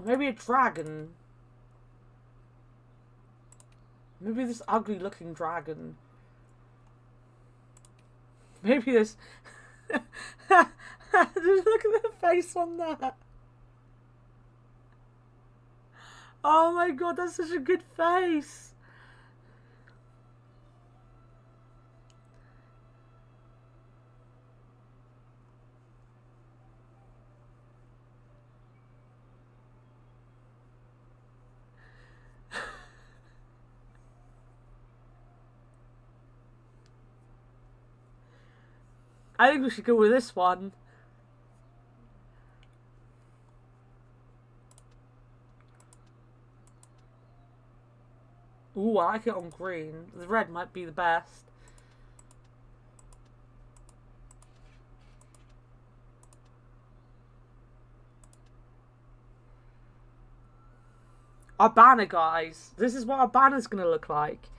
maybe a dragon. Maybe this ugly looking dragon. Maybe this... Just look at the face on that. Oh my god, that's such a good face. I think we should go with this one. Ooh, I like it on green. The red might be the best. Our banner, guys. This is what our banner's gonna look like.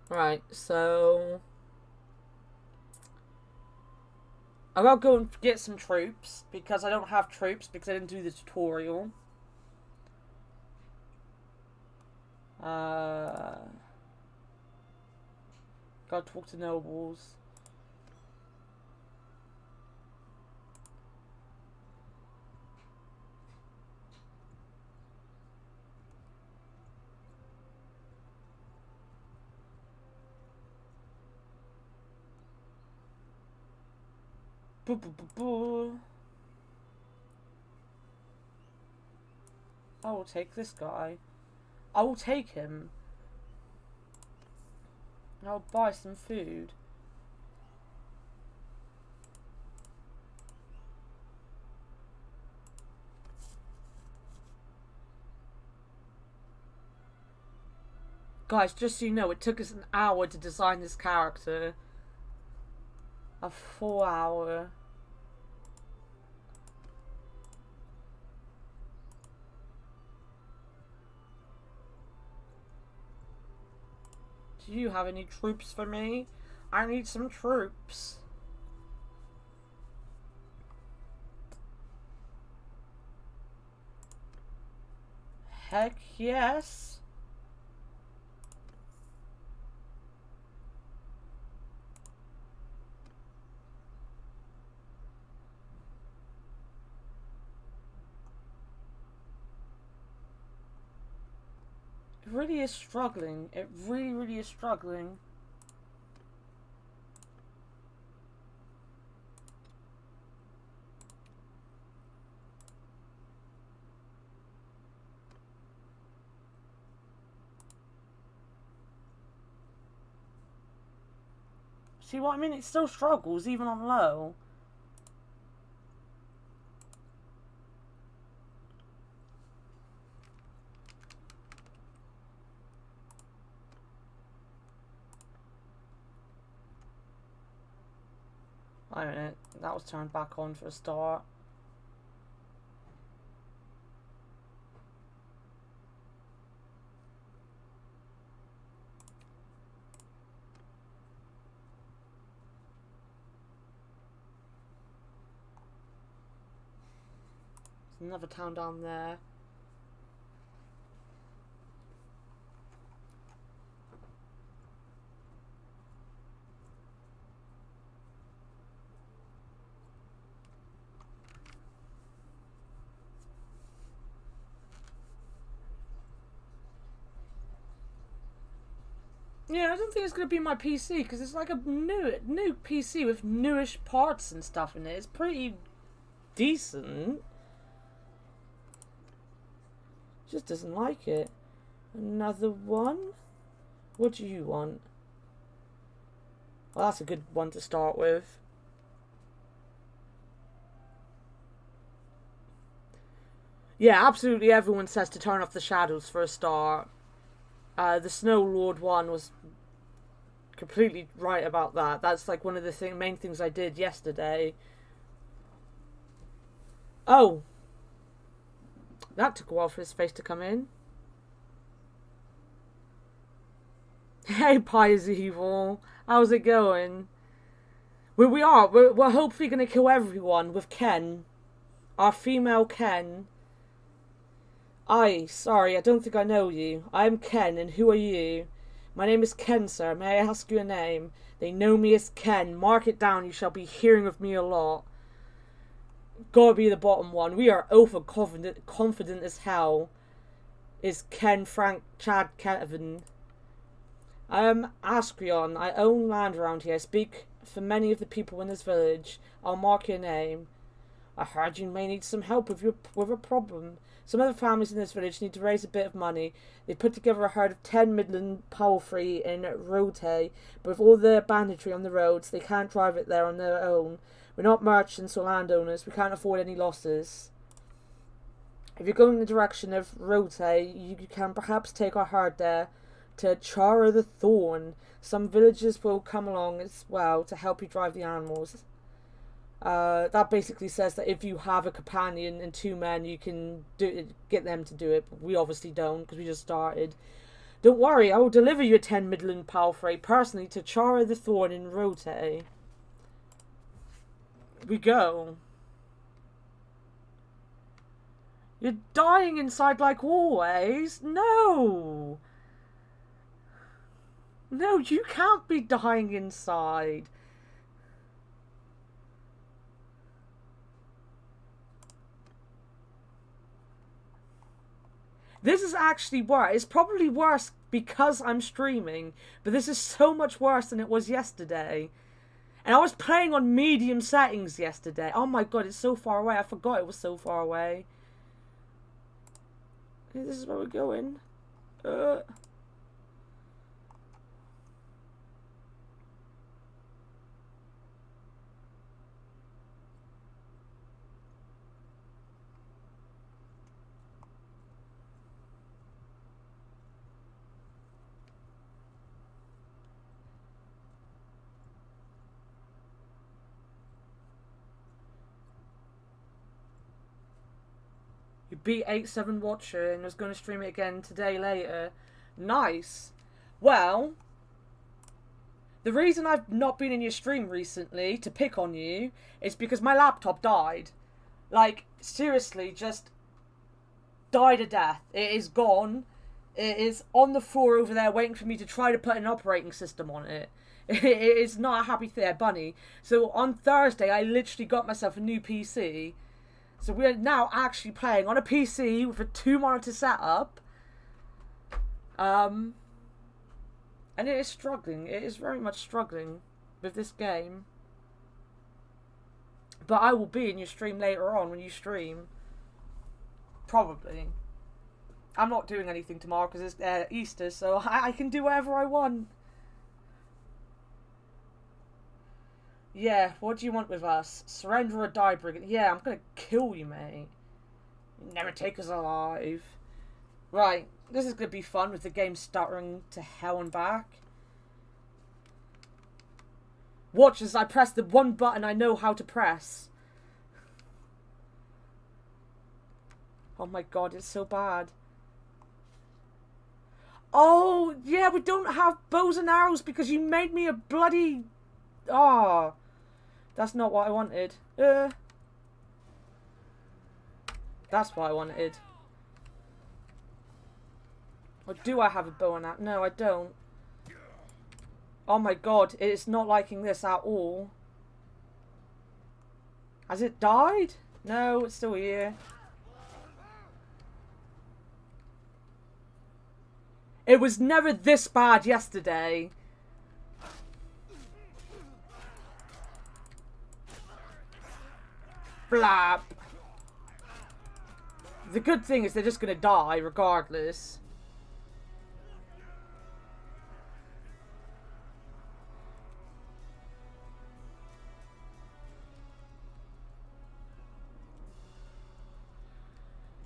Right, so... I will go and get some troops, because I don't have troops, because I didn't do the tutorial. Gotta talk to nobles. Boo, boo, boo, boo. I will take this guy. I will take him. I'll buy some food. Guys, just so you know, it took us an hour to design this character. A full hour. Do you have any troops for me? I need some troops. Heck yes. really is struggling. It really, really is struggling. See what I mean? It still struggles, even on low. Wait a minute, that was turned back on for a start. There's another town down there. Yeah, I don't think it's going to be my PC, because it's like a new PC with newish parts and stuff in it. It's pretty decent. Just doesn't like it. Another one? What do you want? Well, that's a good one to start with. Yeah, absolutely everyone says to turn off the shadows for a start. The Snow Lord one was completely right about that. That's like one of the main things I did yesterday. Oh! That took a while for his face to come in. Hey, Pies Evil. How's it going? We're hopefully going to kill everyone with Ken. Our female Ken. Sorry, I don't think I know you. I am Ken, and who are you? My name is Ken, sir. May I ask you a name? They know me as Ken. Mark it down, you shall be hearing of me a lot. Gotta be the bottom one. We are over confident as hell. Is Ken, Frank, Chad, Kevin. I am Ascrion. I own land around here. I speak for many of the people in this village. I'll mark your name. I heard you may need some help with a problem. Some other families in this village need to raise a bit of money. They put together a herd of 10 Midland palfrey in Rote, but with all the banditry on the roads, they can't drive it there on their own. We're not merchants or landowners. We can't afford any losses. If you're going in the direction of Rote, you can perhaps take our herd there to Chara the Thorn. Some villagers will come along as well to help you drive the animals. That basically says that if you have a companion and 2 men, you can get them to do it. But we obviously don't, because we just started. Don't worry, I will deliver you 10 Midland palfrey personally to Chara the Thorn in Rote. We go. You're dying inside like always. No! No, you can't be dying inside. This is actually worse. It's probably worse because I'm streaming, but this is so much worse than it was yesterday. And I was playing on medium settings yesterday. Oh my god, it's so far away. I forgot it was so far away. Okay, this is where we're going. You beat 8-7 Watcher and was going to stream it again today later. Nice. Well, the reason I've not been in your stream recently to pick on you is because my laptop died. Like, seriously, just died a death. It is gone. It is on the floor over there waiting for me to try to put an operating system on it. It is not a happy there, bunny. So on Thursday, I literally got myself a new PC. So we're now actually playing on a PC with a 2-monitor setup. And it is struggling. It is very much struggling with this game. But I will be in your stream later on when you stream. Probably. I'm not doing anything tomorrow because it's Easter, so I can do whatever I want. Yeah, what do you want with us? Surrender or die, brigand? Yeah, I'm gonna kill you, mate. You never take us alive. Right, this is gonna be fun with the game stuttering to hell and back. Watch as I press the one button I know how to press. Oh my god, it's so bad. Oh, yeah, we don't have bows and arrows because you made me a bloody... Oh, that's not what I wanted. That's what I wanted. Or do I have a bow and arrow? No, I don't. Oh my god, it's not liking this at all. Has it died? No, it's still here. It was never this bad yesterday. Flap. The good thing is they're just gonna die regardless.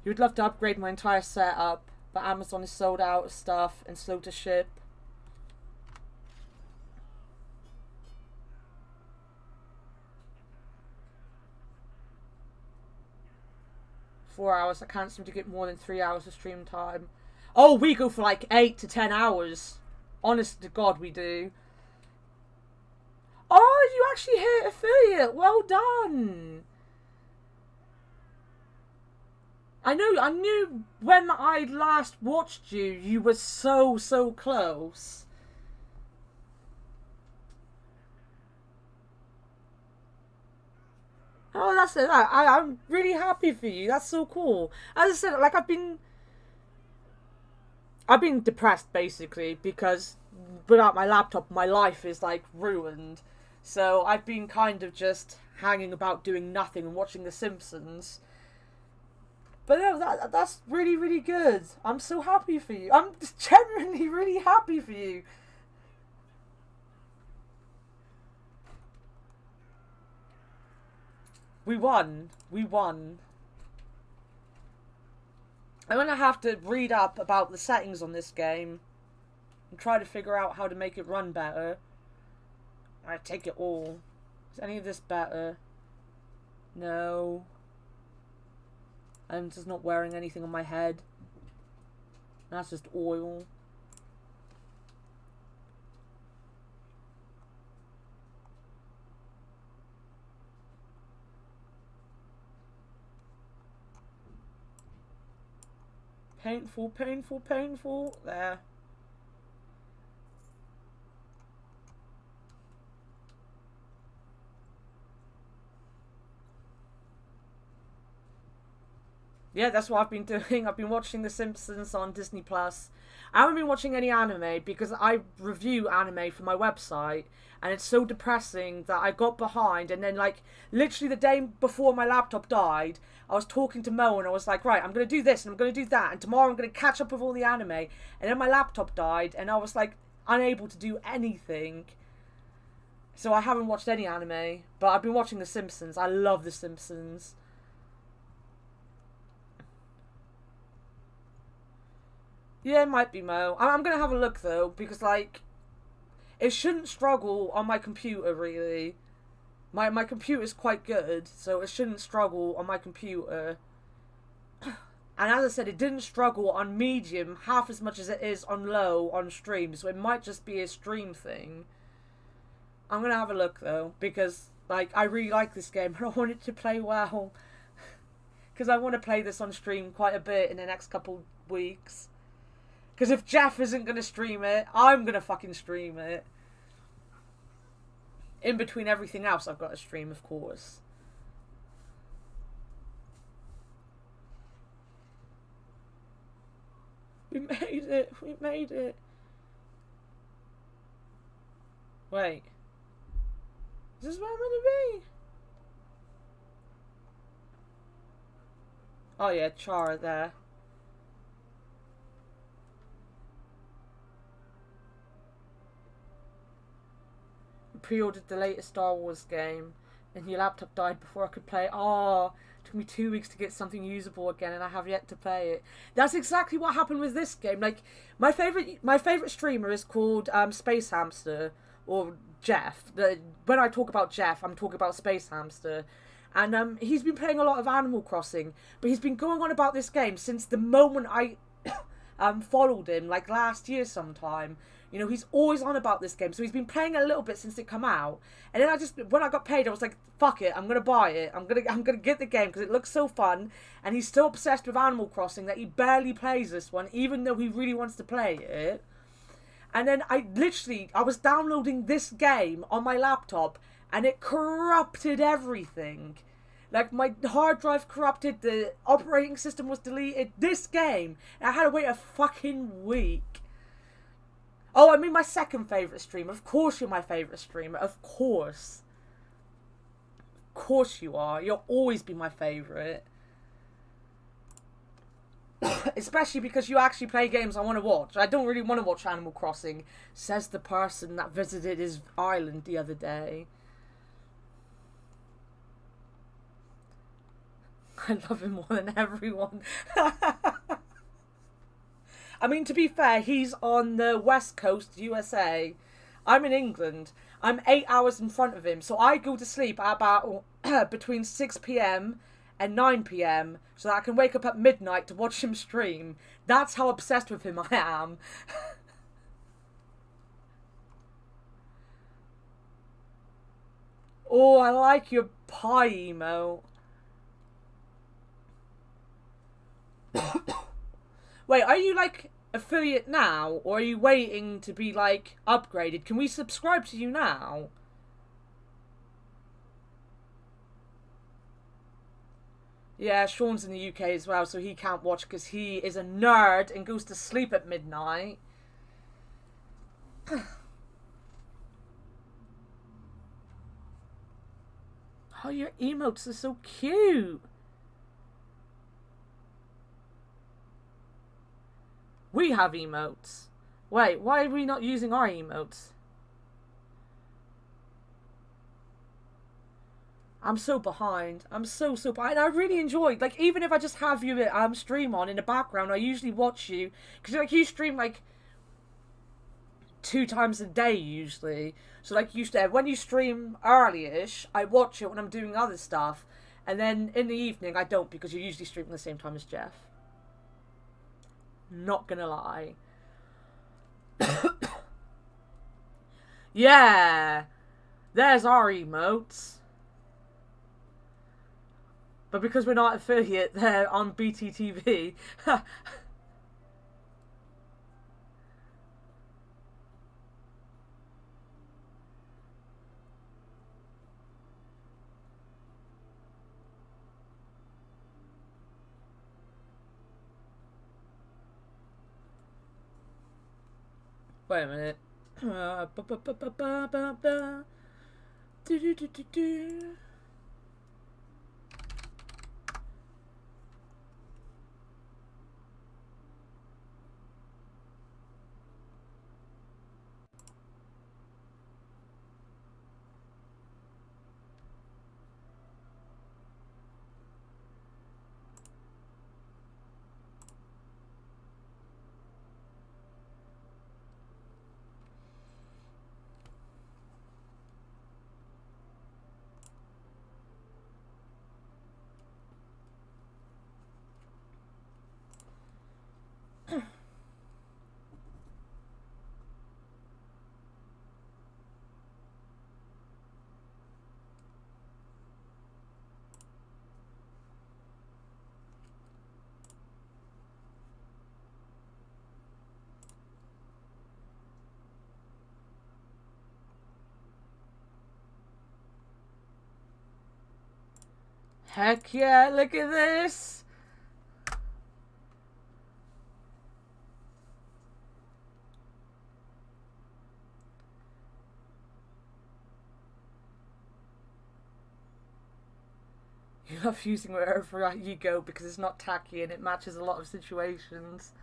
You'd love to upgrade my entire setup, but Amazon is sold out of stuff and slow to ship. $4 I can't seem to get more than 3 hours of stream time. Oh, we go for like 8 to 10 hours. Honest to God, we do. Oh, you actually hit affiliate. Well done. I knew when I last watched you, you were so close. Oh, that's it. I'm really happy for you. That's so cool. As I said, like I've been depressed basically because without my laptop, my life is like ruined. So I've been kind of just hanging about doing nothing and watching The Simpsons. But no, that's really, really good. I'm so happy for you. I'm genuinely really happy for you. We won. We won. I'm gonna have to read up about the settings on this game and try to figure out how to make it run better. I take it all. Is any of this better? No. I'm just not wearing anything on my head. That's just oil. Painful, painful, painful. There. Yeah, that's what I've been doing. I've been watching The Simpsons on Disney+. I haven't been watching any anime because I review anime for my website, and it's so depressing that I got behind, and then, like, literally the day before my laptop died, I was talking to Mo, and I was like, right, I'm going to do this, and I'm going to do that, and tomorrow I'm going to catch up with all the anime, and then my laptop died, and I was, like, unable to do anything. So I haven't watched any anime, but I've been watching The Simpsons. I love The Simpsons. Yeah, it might be Mo. I'm going to have a look, though, because, like, it shouldn't struggle on my computer, really. My computer's quite good, so it shouldn't struggle on my computer. And as I said, it didn't struggle on medium half as much as it is on low on stream, so it might just be a stream thing. I'm going to have a look, though, because, like, I really like this game, and I want it to play well. Because I want to play this on stream quite a bit in the next couple weeks. Because if Jeff isn't going to stream it, I'm going to fucking stream it. In between everything else I've got to stream, of course. We made it. We made it. Wait. Is this where I'm gonna be? Oh yeah, Chara there. Pre-ordered the latest Star Wars game, and your laptop died before I could play it. Oh, it took me 2 weeks to get something usable again, and I have yet to play it. That's exactly what happened with this game. Like my favorite streamer is called Space Hamster or Jeff. When I talk about Jeff, I'm talking about Space Hamster. And he's been playing a lot of Animal Crossing, but he's been going on about this game since the moment I followed him, like last year sometime. You know, he's always on about this game, so he's been playing a little bit since it come out. And then when I got paid, I was like, fuck it, I'm gonna buy it. I'm gonna get the game because it looks so fun. And he's so obsessed with Animal Crossing that he barely plays this one, even though he really wants to play it. And then I was downloading this game on my laptop, and it corrupted everything. Like, my hard drive corrupted, the operating system was deleted. This game, I had to wait a fucking week. Oh, I mean my second favourite streamer. Of course you're my favourite streamer. Of course. Of course you are. You'll always be my favourite. Especially because you actually play games I want to watch. I don't really want to watch Animal Crossing, says the person that visited his island the other day. I love him more than everyone. I mean, to be fair, he's on the West Coast, USA. I'm in England. I'm 8 hours in front of him, so I go to sleep at about between 6 p.m. and 9 p.m. so that I can wake up at midnight to watch him stream. That's how obsessed with him I am. Oh, I like your pie emote. Wait, are you like affiliate now, or are you waiting to be like upgraded? Can we subscribe to you now? Yeah, Sean's in the UK as well, so he can't watch because he is a nerd and goes to sleep at midnight. Oh, your emotes are so cute. We have emotes. Wait, why are we not using our emotes? I'm so behind. I'm so behind. I really enjoyed, like, even if I just have you stream on in the background, I usually watch you. Because, like, you stream, like, 2 times a day, usually. So, like, when you stream early-ish, I watch it when I'm doing other stuff. And then in the evening, I don't, because you're usually streaming the same time as Jeff. Not gonna lie. Yeah, there's our emotes. But because we're not affiliate, they're on BTTV. Wait a minute. Do. Heck yeah, look at this. love using wherever you go because it's not tacky and it matches a lot of situations.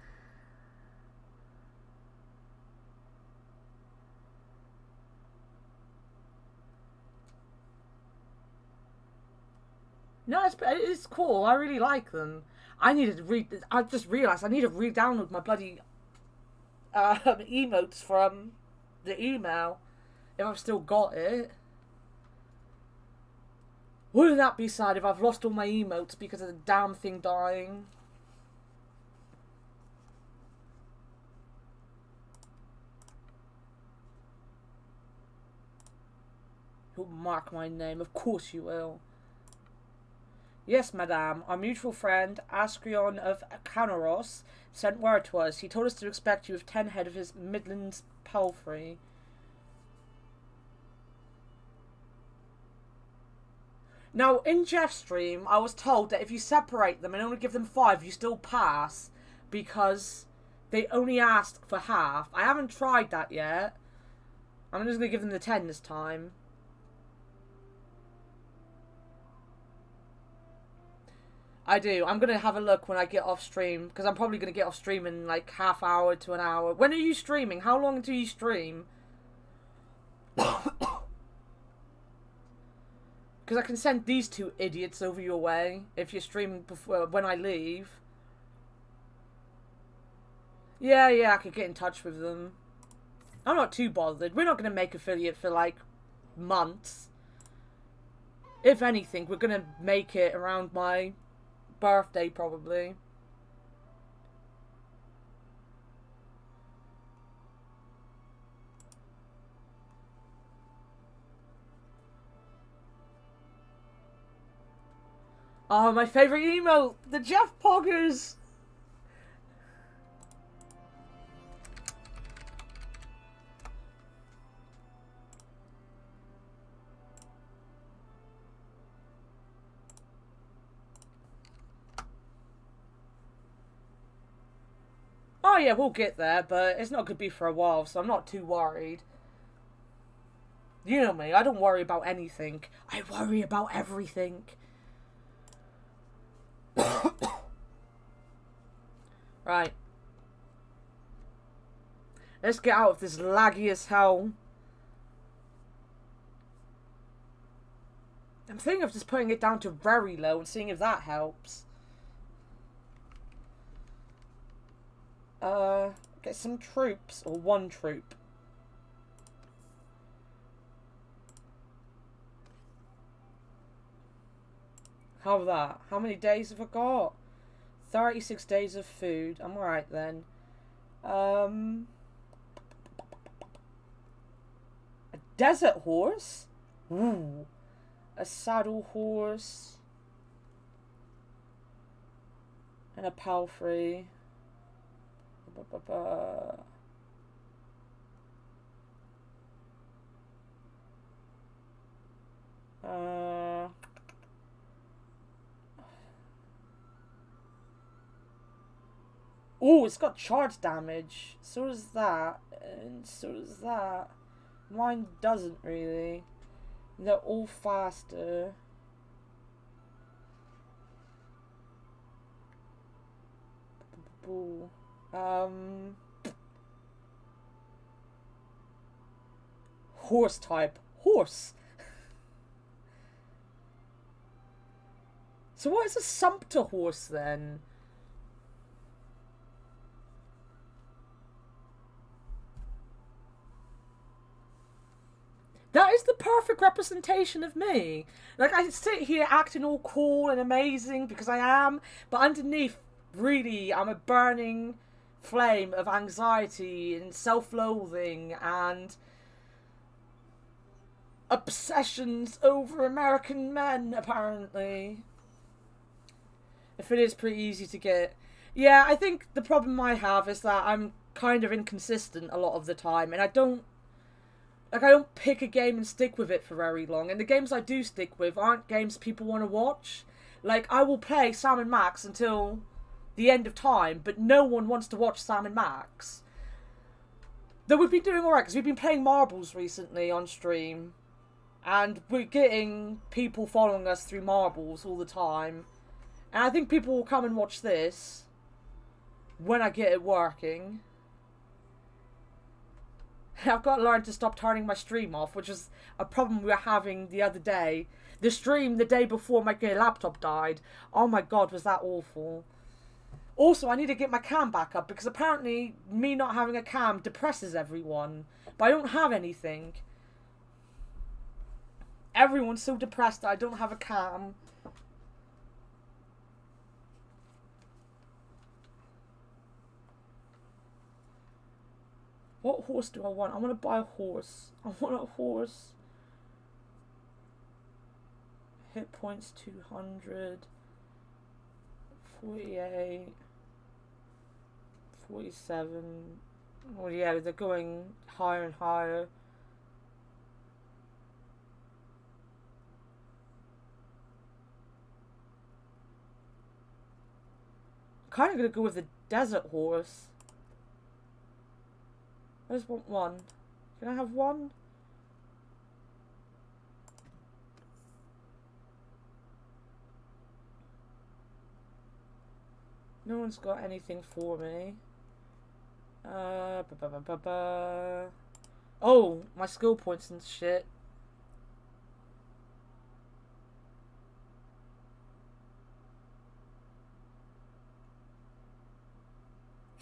No, it's cool. I really like them. I needed to read. I just realised I need to re-download my bloody emotes from the email if I've still got it. Wouldn't that be sad if I've lost all my emotes because of the damn thing dying? You'll mark my name. Of course you will. Yes, madame. Our mutual friend, Ascrion of Canoros, sent word to us. He told us to expect you with 10 head of his Midlands palfrey. Now, in Jeff's stream, I was told that if you separate them and only give them 5, you still pass. Because they only asked for half. I haven't tried that yet. I'm just going to give them the 10 this time. I do. I'm going to have a look when I get off stream. Because I'm probably going to get off stream in like half hour to an hour. When are you streaming? How long do you stream? Because I can send these 2 idiots over your way. If you're streaming before, when I leave. Yeah, I could get in touch with them. I'm not too bothered. We're not going to make affiliate for like months. If anything, we're going to make it around my birthday probably. Oh, my favourite email! The Jeff Poggers! Oh yeah, we'll get there, but it's not going to be for a while, so I'm not too worried. You know me, I don't worry about anything. I worry about everything. Right. Let's get out of this laggy as hell. I'm thinking of just putting it down to very low and seeing if that helps. Get some troops, or 1 troop. How that? How many days have I got? 36 days of food. I'm alright then. A desert horse? Ooh. A saddle horse. And a palfrey. Oh, it's got charge damage. So does that. And so does that. Mine doesn't really. They're all faster. Horse type. Horse. So what is a sumpter horse then? That is the perfect representation of me. Like, I sit here acting all cool and amazing because I am, but underneath, really, I'm a burning flame of anxiety and self-loathing and obsessions over American men, apparently. If it is pretty easy to get. Yeah, I think the problem I have is that I'm kind of inconsistent a lot of the time, and I don't pick a game and stick with it for very long. And the games I do stick with aren't games people want to watch. Like, I will play Sam & Max until the end of time, but no one wants to watch Sam & Max. Though we've been doing alright, because we've been playing marbles recently on stream. And we're getting people following us through marbles all the time. And I think people will come and watch this when I get it working. I've got to learn to stop turning my stream off, which is a problem we were having the other day. The stream the day before my laptop died. Oh my god, was that awful. Also, I need to get my cam back up because apparently me not having a cam depresses everyone. But I don't have anything. Everyone's so depressed that I don't have a cam. What horse do I want? I want to buy a horse. I want a horse. Hit points 200. 48. 47. Oh yeah, they're going higher and higher. I'm kind of going to go with the desert horse. I just want one. Can I have one? No one's got anything for me. Oh, my skill points and shit.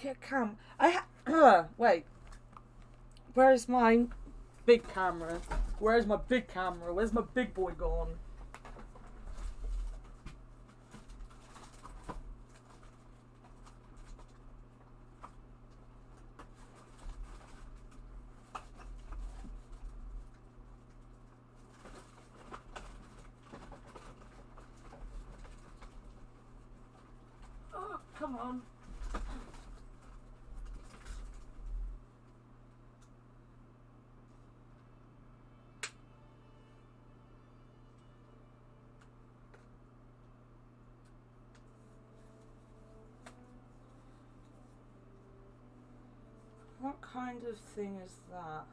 Get cam. Wait. Where's my big camera? Where's my big camera? Where's my big boy gone? Oh, come on. What kind of thing is that?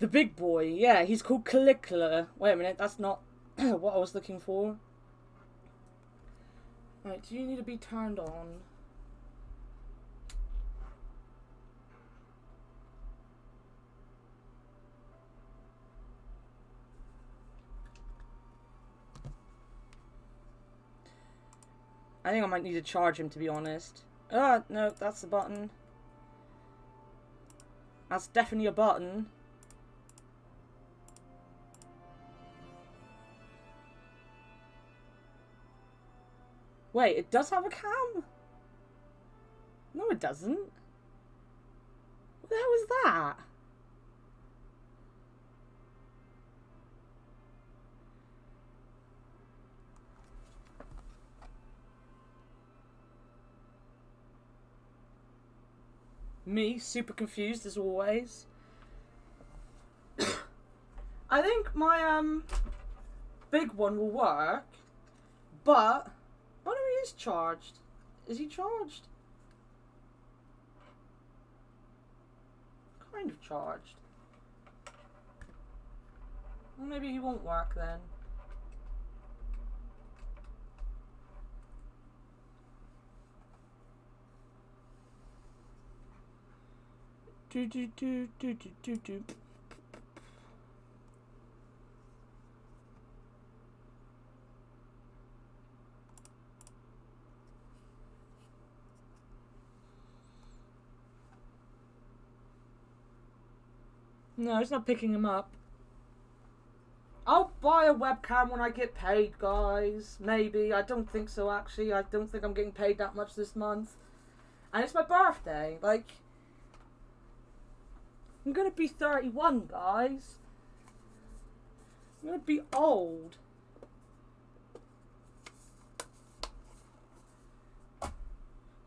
The big boy, yeah, he's called Caligula. Wait a minute, that's not what I was looking for. Right, do you need to be turned on? I think I might need to charge him, to be honest. No, that's the button. That's definitely a button. Wait, it does have a cam? No, it doesn't. What the hell is that? Me, super confused as always. I think my big one will work, but oh no, he is charged. Is he charged? Kind of charged. Well, maybe he won't work then. Do. No, it's not picking him up. I'll buy a webcam when I get paid, guys. Maybe. I don't think so, actually. I don't think I'm getting paid that much this month. And it's my birthday. Like, I'm gonna be 31, guys. I'm gonna be old.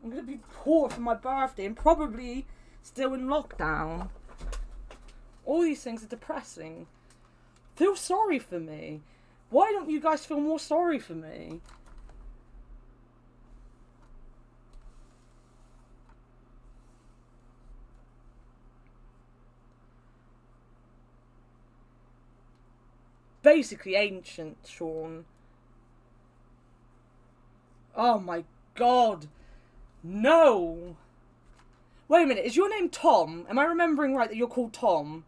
I'm going to be poor for my birthday and probably still in lockdown. All these things are depressing. Feel sorry for me. Why don't you guys feel more sorry for me? Basically ancient, Sean. Oh my god. No. Wait a minute, is your name Tom? Am I remembering right that you're called Tom?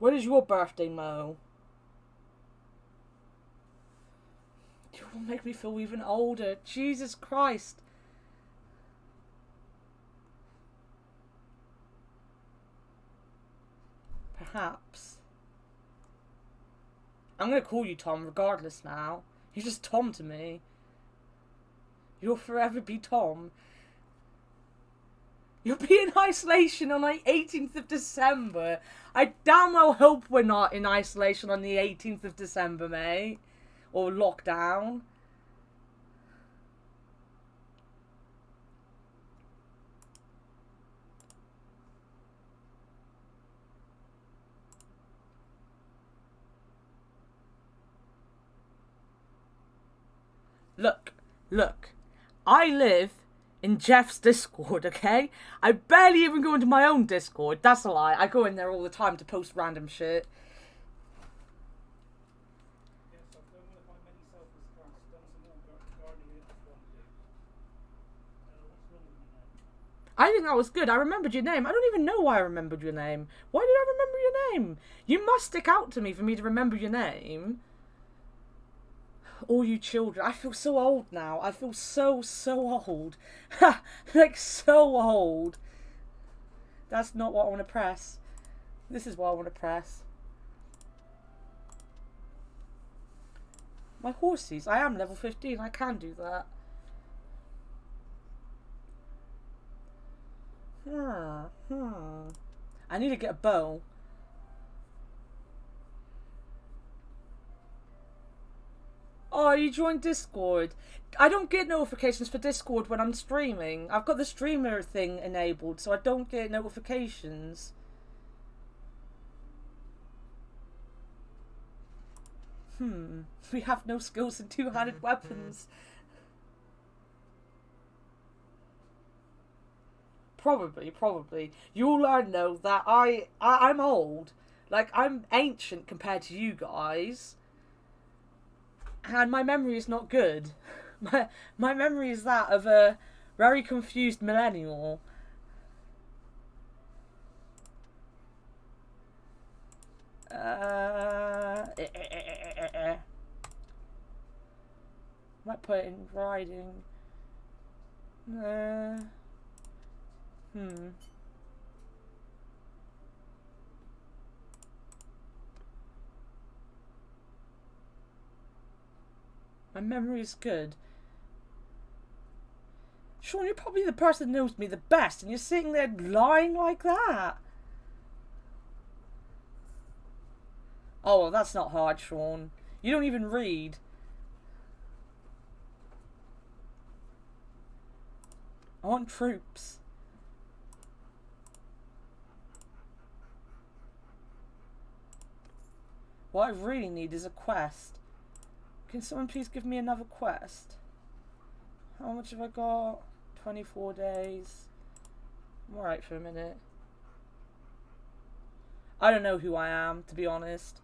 When is your birthday, Mo? You will make me feel even older. Jesus Christ. Perhaps. I'm going to call you Tom regardless now. You're just Tom to me. You'll forever be Tom. You'll be in isolation on the 18th of December. I damn well hope we're not in isolation on the 18th of December, mate. Or lockdown. Look. I live in Jeff's Discord, okay? I barely even go into my own Discord. That's a lie. I go in there all the time to post random shit. Yes, I've done one of my many selfless tasks, done some more gardening if you want to do. What's wrong with my name? I think that was good. I remembered your name. I don't even know why I remembered your name. Why did I remember your name? You must stick out to me for me to remember your name. All you children. I feel so old now. I feel so old. Like, so old. That's not what I want to press. This is what I want to press. My horsies. I am level 15. I can do that. I need to get a bow. Oh, you joined Discord. I don't get notifications for Discord when I'm streaming. I've got the streamer thing enabled, so I don't get notifications. We have no skills in two-handed weapons. Probably. You'll learn, though, that I'm old. Like, I'm ancient compared to you guys. And my memory is not good. My memory is that of a very confused millennial. Might put it in writing. My memory is good. Sean, you're probably the person that knows me the best, and you're sitting there lying like that. Oh, well, that's not hard, Sean. You don't even read. I want troops. What I really need is a quest. Can someone please give me another quest? How much have I got? 24 days. I'm alright for a minute. I don't know who I am, to be honest.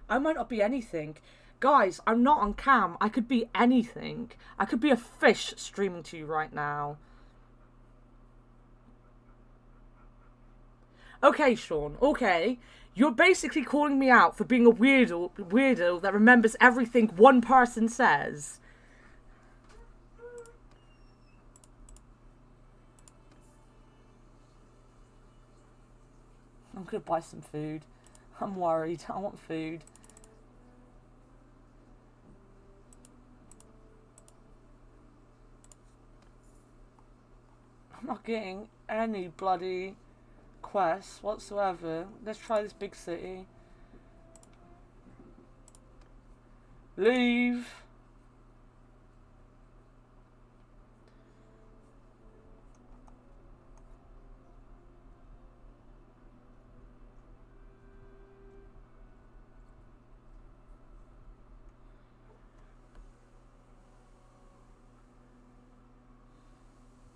I might not be anything. Guys, I'm not on cam. I could be anything. I could be a fish streaming to you right now. Okay, Sean, okay. You're basically calling me out for being a weirdo that remembers everything one person says. I'm gonna buy some food. I'm worried. I want food. I'm not getting any bloody quests whatsoever. Let's try this big city. Leave.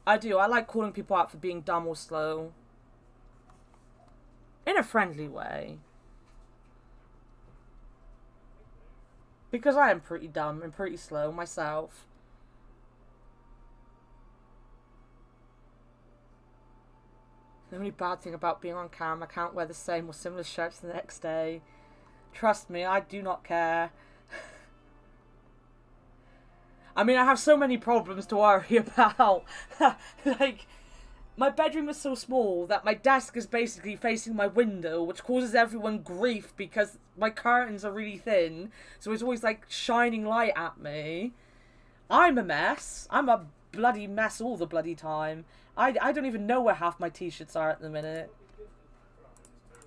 I do. I like calling people out for being dumb or slow. In a friendly way. Because I am pretty dumb and pretty slow myself. The only bad thing about being on camera, I can't wear the same or similar shirts the next day. Trust me, I do not care. I mean, I have so many problems to worry about. Like, my bedroom is so small that my desk is basically facing my window, which causes everyone grief because my curtains are really thin, so it's always like shining light at me. I'm a mess. I'm a bloody mess all the bloody time. I don't even know where half my t-shirts are at the minute.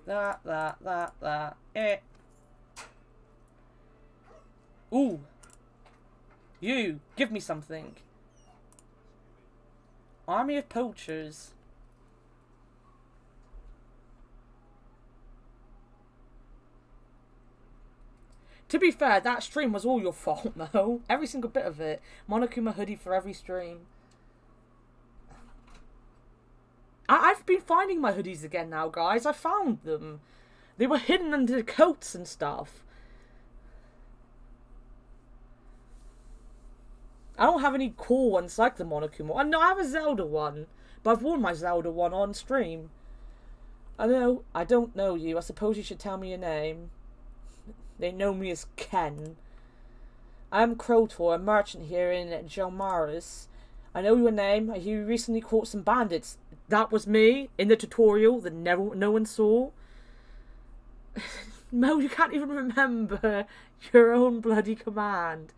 That. Ooh. You, give me something. Army of poachers. To be fair, that stream was all your fault, though. Every single bit of it. Monokuma hoodie for every stream. I've been finding my hoodies again now, guys. I found them. They were hidden under the coats and stuff. I don't have any cool ones like the Monokuma one. No, I have a Zelda one. But I've worn my Zelda one on stream. I know. I don't know you. I suppose you should tell me your name. They know me as Ken. I'm Krotor, a merchant here in Gelmaris. I know your name. I hear you recently caught some bandits. That was me in the tutorial that no one saw. Mo, you can't even remember your own bloody command.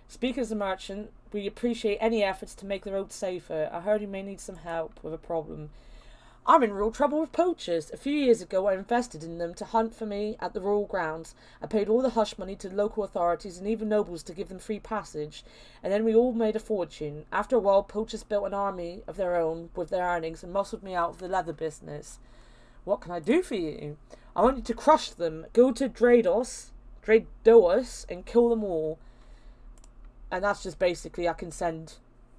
Speaking as a merchant, we appreciate any efforts to make the road safer. I heard you may need some help with a problem. I'm in real trouble with poachers. A few years ago, I invested in them to hunt for me at the royal grounds. I paid all the hush money to local authorities and even nobles to give them free passage, and then we all made a fortune. After a while, poachers built an army of their own with their earnings and muscled me out of the leather business. What can I do for you? I want you to crush them. Go to Drados, and kill them all. And that's just basically I can send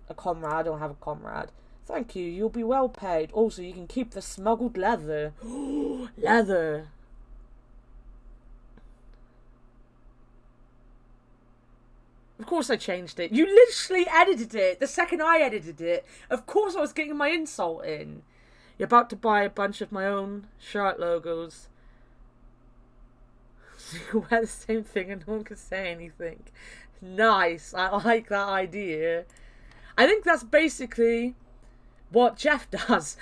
a comrade. I don't have a comrade. Thank you. You'll be well paid. Also, you can keep the smuggled leather. Leather. Of course I changed it. You literally edited it the second I edited it. Of course I was getting my insult in. You're about to buy a bunch of my own shirt logos. So you can wear the same thing and no one can say anything. Nice. I like that idea. I think that's basically what Jeff does.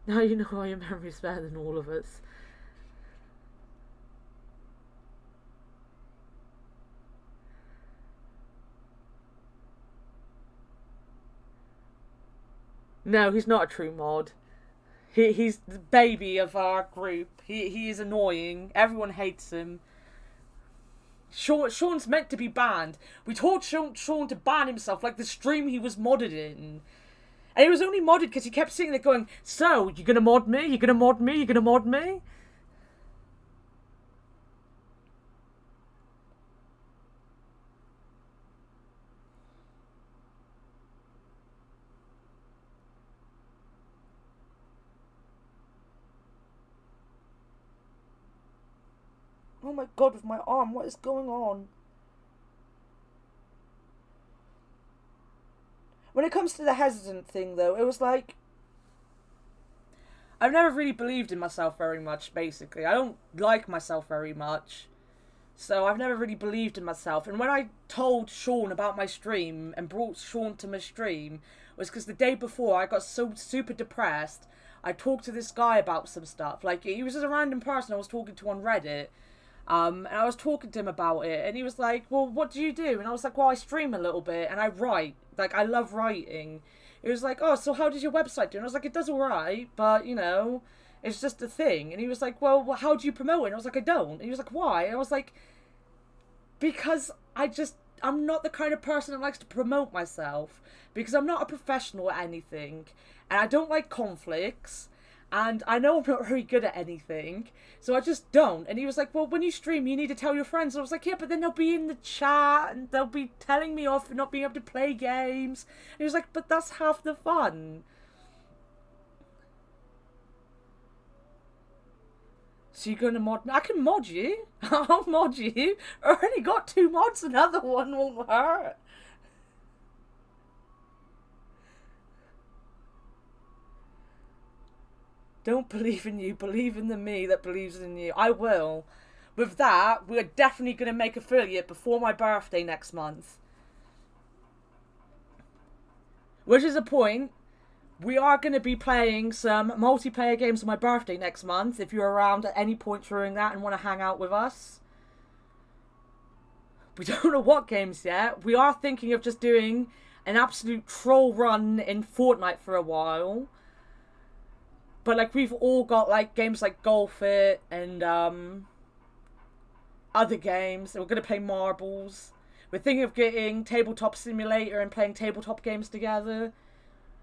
Now you know why your memory's better than all of us. No, he's not a true mod. He's the baby of our group. He is annoying. Everyone hates him. Sean's meant to be banned. We told Sean to ban himself like the stream he was modded in. And he was only modded because he kept sitting there going, so, you gonna mod me? You gonna mod me? You gonna mod me? Oh my god, with my arm, what is going on? When it comes to the hesitant thing, though, it was like... I've never really believed in myself very much, basically. I don't like myself very much. So I've never really believed in myself. And when I told Sean about my stream and brought Sean to my stream, was because the day before I got so super depressed, I talked to this guy about some stuff. Like, he was just a random person I was talking to on Reddit. And I was talking to him about it, and he was like, well, what do you do? And I was like, well, I stream a little bit, and I write. Like, I love writing. He was like, oh, so how does your website do? And I was like, it does alright, but, you know, it's just a thing. And he was like, well, how do you promote it? And I was like, I don't. And he was like, why? And I was like, because I'm not the kind of person that likes to promote myself. Because I'm not a professional at anything. And I don't like conflicts. And I know I'm not very good at anything. So I just don't. And he was like, well, when you stream, you need to tell your friends. And I was like, yeah, but then they'll be in the chat. And they'll be telling me off for not being able to play games. And he was like, but that's half the fun. So you're going to mod... I can mod you. I'll mod you. I already got 2 mods. Another one won't hurt. Don't believe in you. Believe in the me that believes in you. I will. With that, we're definitely going to make affiliate before my birthday next month. Which is a point. We are going to be playing some multiplayer games on my birthday next month. If you're around at any point during that and want to hang out with us. We don't know what games yet. We are thinking of just doing an absolute troll run in Fortnite for a while. But, like, we've all got, like, games like Golf It and, other games. We're going to play marbles. We're thinking of getting Tabletop Simulator and playing tabletop games together.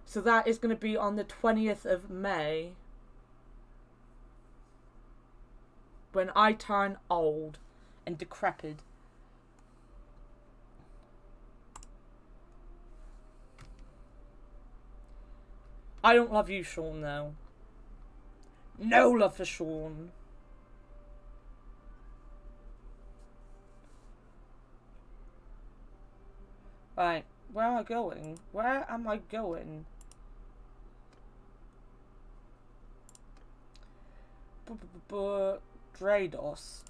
So that is going to be on the 20th of May. When I turn old and decrepit. I don't love you, Sean, though. No love for Sean. Right, where am I going? Where am I going? Drados.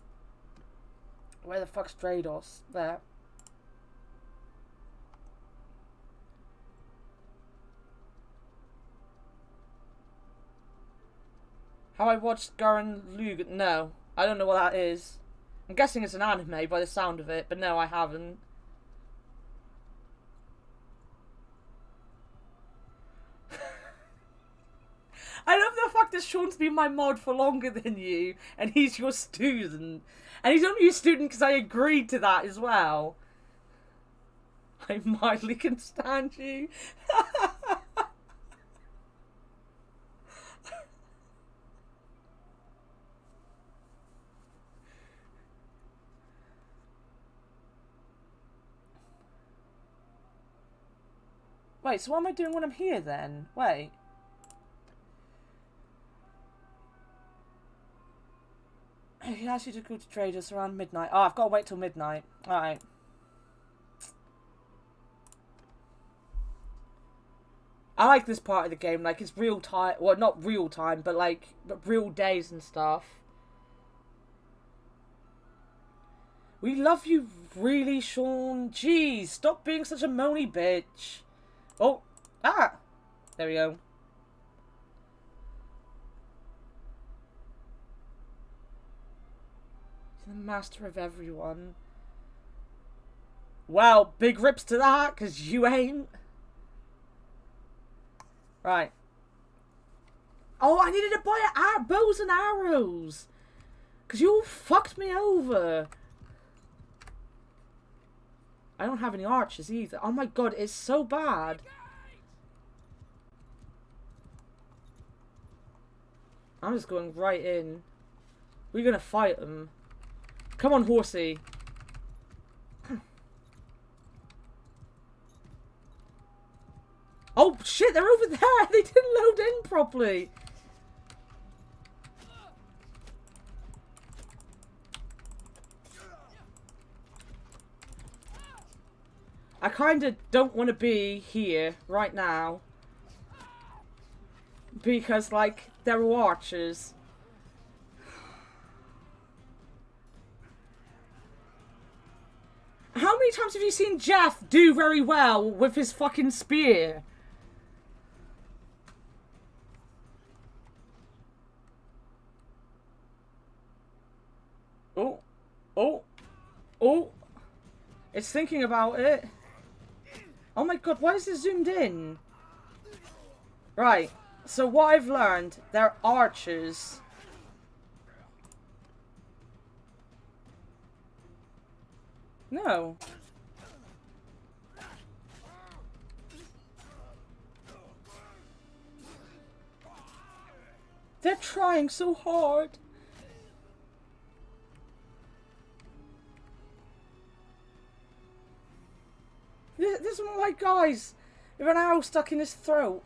Where the fuck's Drados? There. How I watched Gurren Lagann? No, I don't know what that is. I'm guessing it's an anime by the sound of it, but no, I haven't. I love the fact that Sean's been my mod for longer than you, and he's your student. And he's only your student because I agreed to that as well. I mildly can stand you. Wait, so what am I doing when I'm here then? Wait. He asked you to go to Traders around midnight. Oh, I've got to wait till midnight. Alright. I like this part of the game. Like, it's real time. Well, not real time, but like, real days and stuff. We love you, really, Sean. Jeez, stop being such a moany bitch. Oh, there we go. He's the master of everyone. Well, big rips to that, because you ain't. Right. Oh, I needed to buy bows and arrows. Because you all fucked me over. I don't have any archers either. Oh my god, it's so bad. I'm just going right in. We're gonna fight them. Come on, horsey. Oh shit, they're over there! They didn't load in properly. I kinda don't want to be here right now. Because, like, they're archers. How many times have you seen Jeff do very well with his fucking spear? Oh, Oh, it's thinking about it. Oh my god, why is it zoomed in? Right, so what I've learned, they're archers. No. They're trying so hard. This is one of my guys with an arrow stuck in his throat.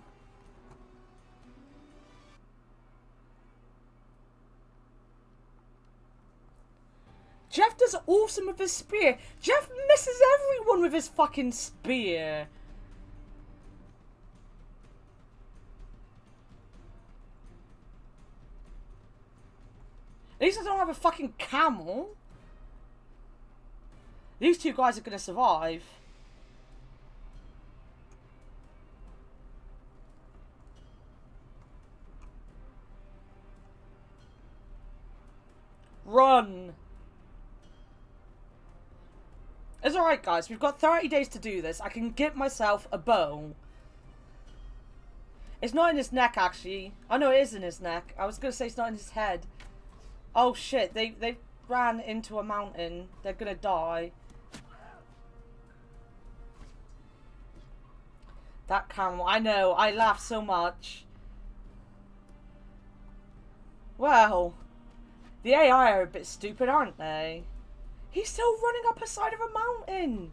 Jeff does awesome with his spear. Jeff misses everyone with his fucking spear. At least I don't have a fucking camel. These two guys are gonna survive. Run. It's alright, guys. We've got 30 days to do this. I can get myself a bow. It's not in his neck, actually. Oh, no, it is in his neck. I was going to say it's not in his head. Oh, shit. They ran into a mountain. They're going to die. That camel. I know. I laughed so much. Well, the AI are a bit stupid, aren't they? He's still running up a side of a mountain.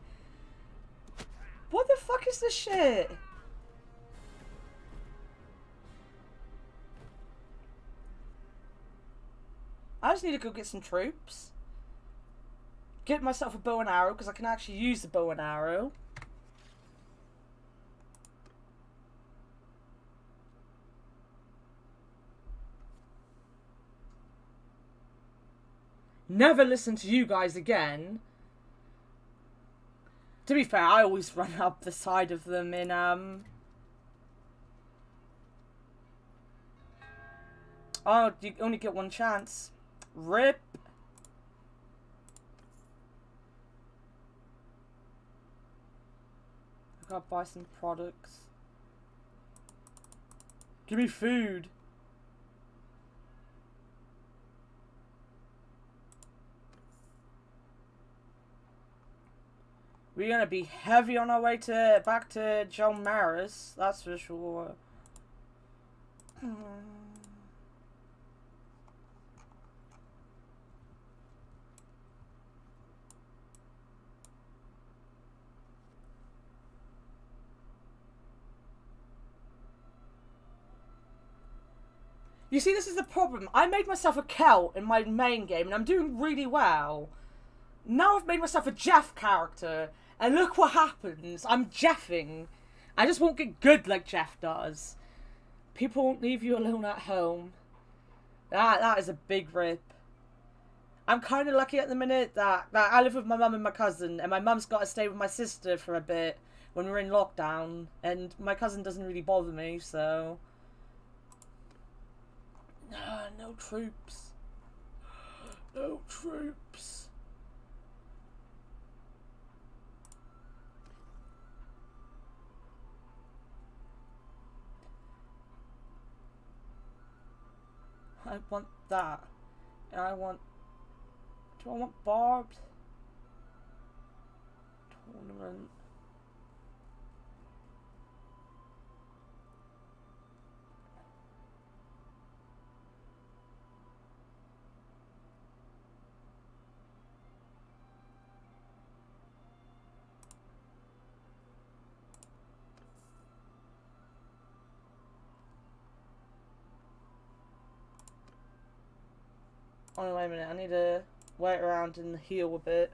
What the fuck is this shit? I just need to go get some troops. Get myself a bow and arrow, because I can actually use the bow and arrow. Never listen to you guys again. To be fair, I always run up the side of them in, Oh, you only get one chance. RIP. I gotta buy some products. Give me food. We're gonna be heavy on our way to back to John Maris, that's for sure. You see, this is the problem. I made myself a Celt in my main game, and I'm doing really well. Now I've made myself a Jeff character, and look what happens. I'm Jeffing. I just won't get good like Jeff does. People won't leave you alone at home. That is a big rip. I'm kind of lucky at the minute that I live with my mum and my cousin, and my mum's got to stay with my sister for a bit when we're in lockdown, and my cousin doesn't really bother me, so... No troops. No troops. I want that. And I want... Do I want barbed? Tournament. Oh, wait a minute. I need to wait around and heal a bit.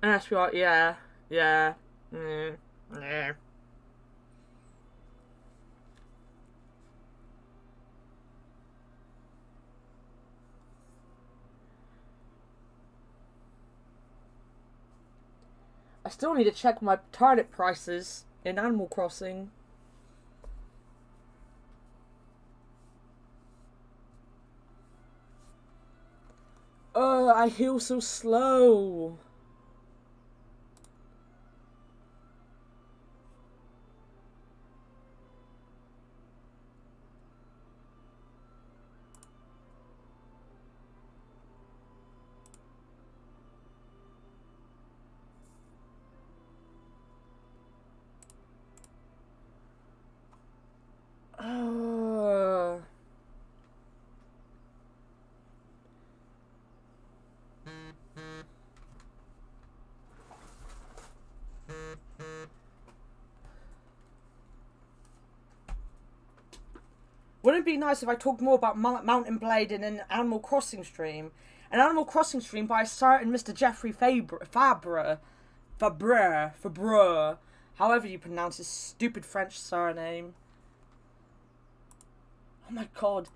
And that's right, yeah. Yeah. Yeah. I still need to check my target prices in Animal Crossing. I heal so slow. Wouldn't it be nice if I talked more about mountain blading in Animal Crossing stream? An Animal Crossing stream by a certain Mr. Jeffrey Fabre, however you pronounce his stupid French surname. Oh my god.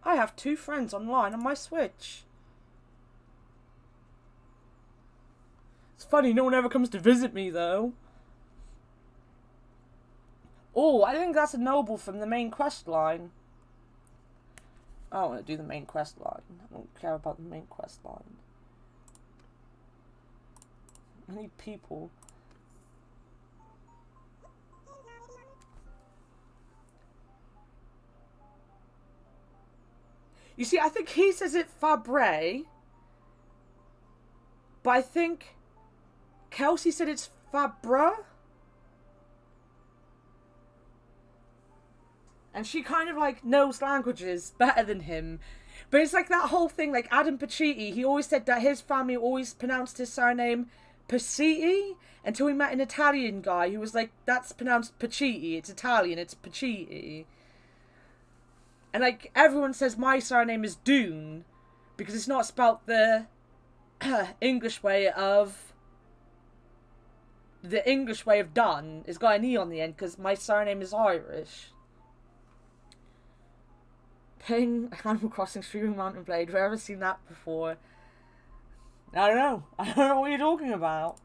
I have 2 friends online on my Switch. It's funny, no one ever comes to visit me though. Oh, I think that's a noble from the main quest line. I don't want to do the main quest line. I don't care about the main quest line. I need people. You see, I think he says it Fabre. But I think Kelsey said it's Fabre. And she kind of like knows languages better than him. But it's like that whole thing, like Adam Pacitti, he always said that his family always pronounced his surname Pacitti until he met an Italian guy who was like, that's pronounced Pacitti, it's Italian, it's Pacitti. And like everyone says my surname is Dune because it's not spelt the English way of done. It's got an E on the end because my surname is Irish. Ping, Animal Crossing streaming Mountain Blade. Have I ever seen that before? I don't know. I don't know what you're talking about.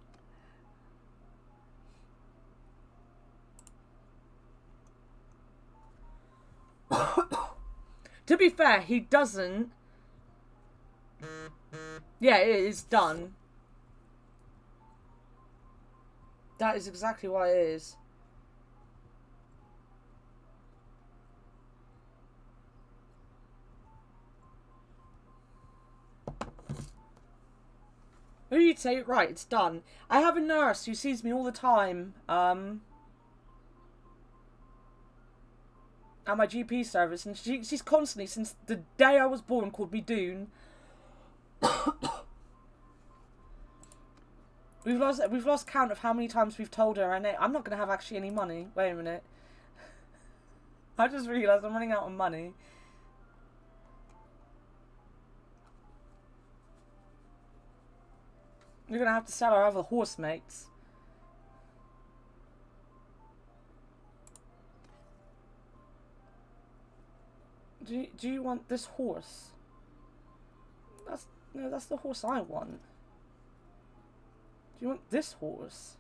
To be fair, he doesn't. Yeah, it is done. That is exactly what it is. Who you'd say, right, it's done. I have a nurse who sees me all the time, at my GP service, and she's constantly, since the day I was born, called me Dune. We've lost count of how many times we've told her her name. I'm not going to have actually any money. Wait a minute. I just realised I'm running out of money. We're going to have to sell our other horse mates. Do you want this horse? That's the horse I want. Do you want this horse?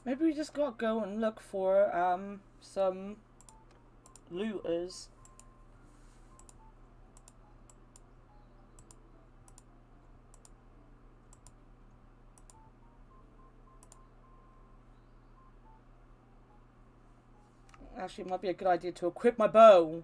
Maybe we just gotta go and look for some looters. Actually, it might be a good idea to equip my bow.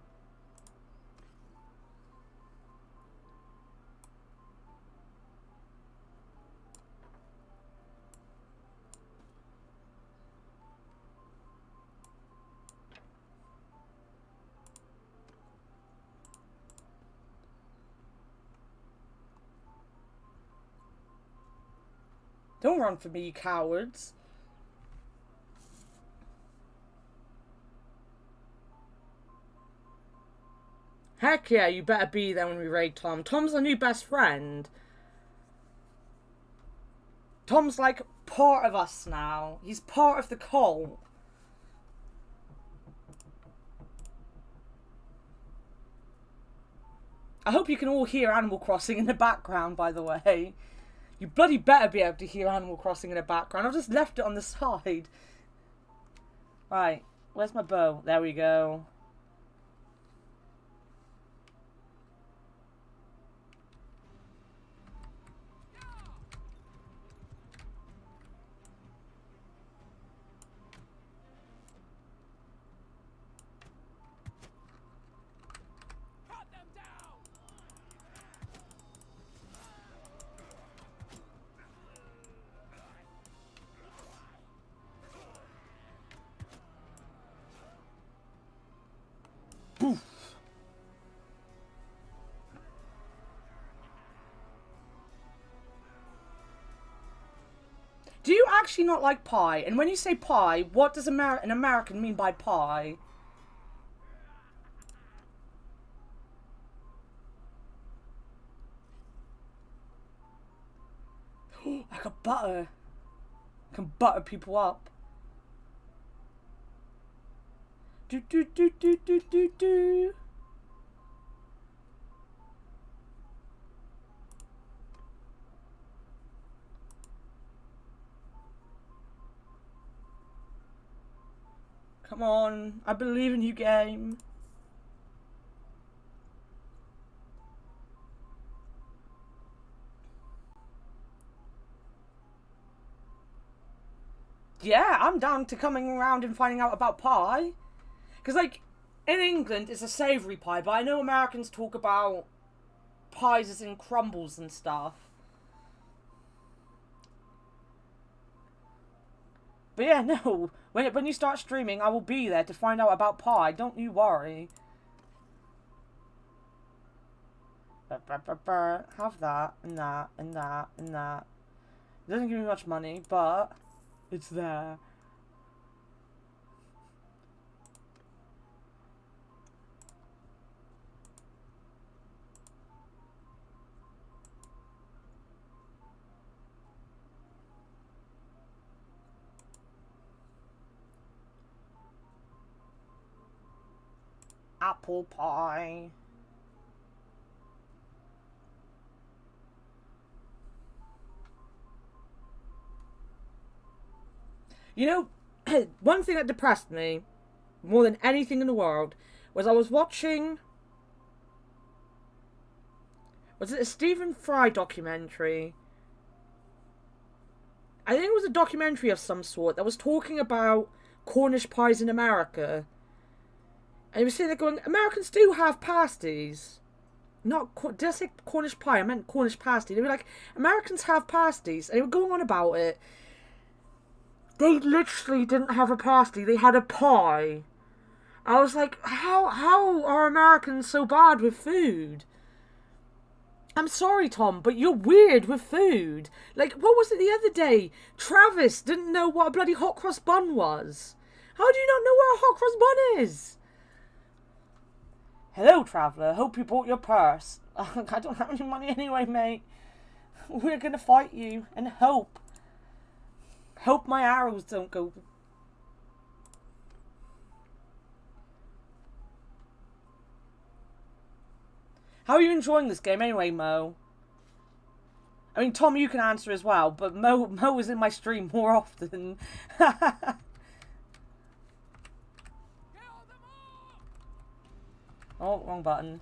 Don't run for me, you cowards. Heck yeah, you better be there when we raid Tom. Tom's our new best friend. Tom's like part of us now. He's part of the cult. I hope you can all hear Animal Crossing in the background, by the way. You bloody better be able to hear Animal Crossing in the background. I've just left it on the side. Right, where's my bow? There we go. Cut them down! Poof. Do you actually not like pie? And when you say pie, what does an American mean by pie? I got butter. I can butter people up. Do do do do do do do. Come on, I believe in you, game. Yeah, I'm down to coming around and finding out about pie. Because, like, in England, it's a savoury pie, but I know Americans talk about pies as in crumbles and stuff. But yeah, no, when you start streaming, I will be there to find out about pie. Don't you worry. Have that, and that, and that, and that. It doesn't give me much money, but it's there. Apple pie. You know, one thing that depressed me more than anything in the world was I was watching. Was it a Stephen Fry documentary? I think it was a documentary of some sort that was talking about Cornish pies in America. And he was saying, they're going, Americans do have pasties. Did I say Cornish pie? I meant Cornish pasty. They were like, Americans have pasties. And they were going on about it. They literally didn't have a pasty. They had a pie. I was like, how are Americans so bad with food? I'm sorry, Tom, but you're weird with food. Like, what was it the other day? Travis didn't know what a bloody hot cross bun was. How do you not know what a hot cross bun is? Hello, traveller. Hope you bought your purse. I don't have any money anyway, mate. We're gonna fight you and hope. Hope my arrows don't go. How are you enjoying this game anyway, Mo? I mean, Tom, you can answer as well, but Mo is in my stream more often. Oh, wrong button.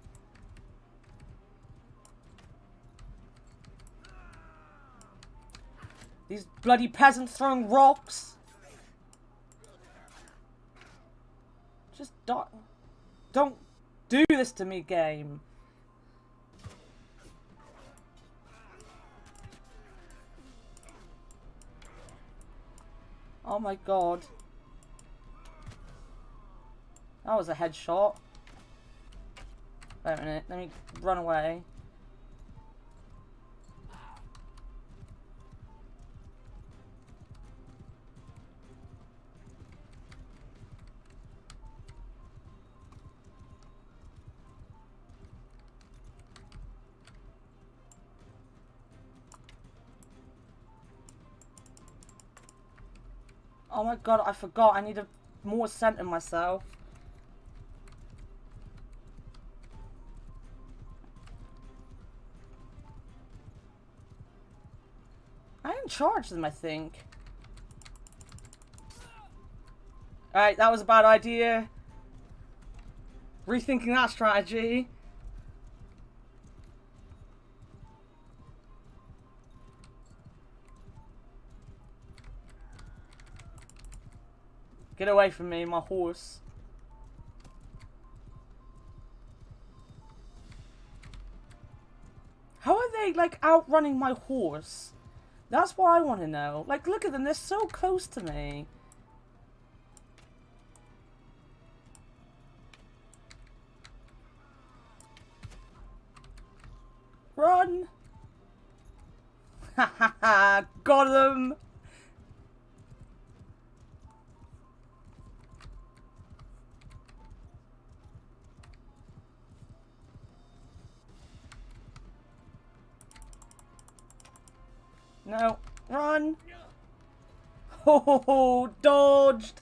These bloody peasants throwing rocks. Just don't do this to me, game. Oh my god. That was a headshot. Wait a minute, let me run away. Oh my god, I forgot. I need a more scent in myself. charge them, I think. Alright, that was a bad idea. Rethinking that strategy. Get away from me, my horse. How are they, like, outrunning my horse? That's what I want to know. Like, look at them. They're so close to me. Run! Ha ha ha! Got them! No. Run! Oh, dodged!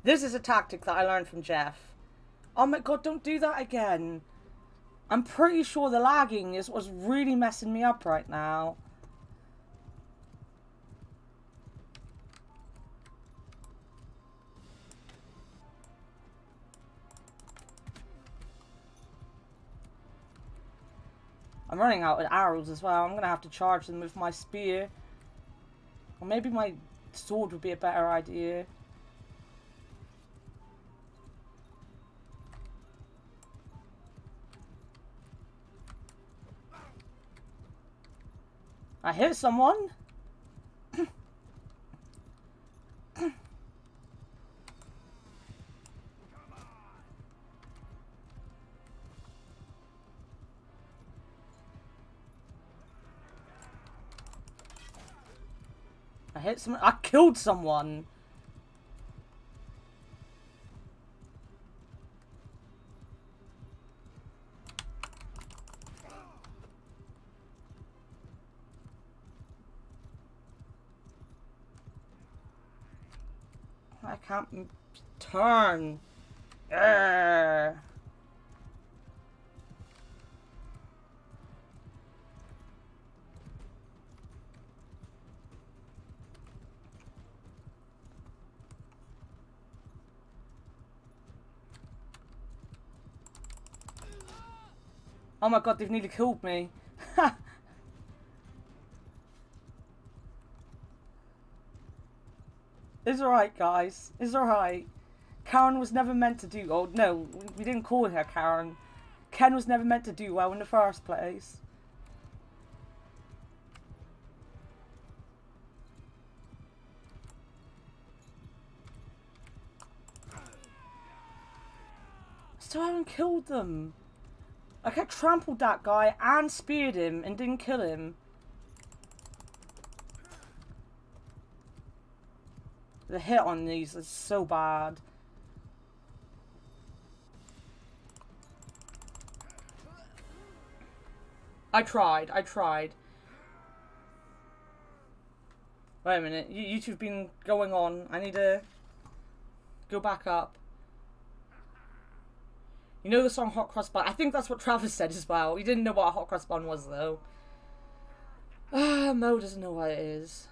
This is a tactic that I learned from Jeff. Oh my god, don't do that again. I'm pretty sure the lagging is what's really messing me up right now. I'm running out of arrows as well. I'm going to have to charge them with my spear. Or maybe my sword would be a better idea. I hit someone. I hit someone. I killed someone. I can't turn. Urgh. Oh my god, they've nearly killed me. It's alright, guys. It's alright. Karen was never meant to do... Oh, no. We didn't call her Karen. Ken was never meant to do well in the first place. Still haven't killed them. Like, I trampled that guy and speared him and didn't kill him. The hit on these is so bad. I tried. Wait a minute, YouTube's been going on. I need to go back up. You know the song Hot Cross Bun? I think that's what Travis said as well. He didn't know what a hot cross bun was though. Mo doesn't know what it is.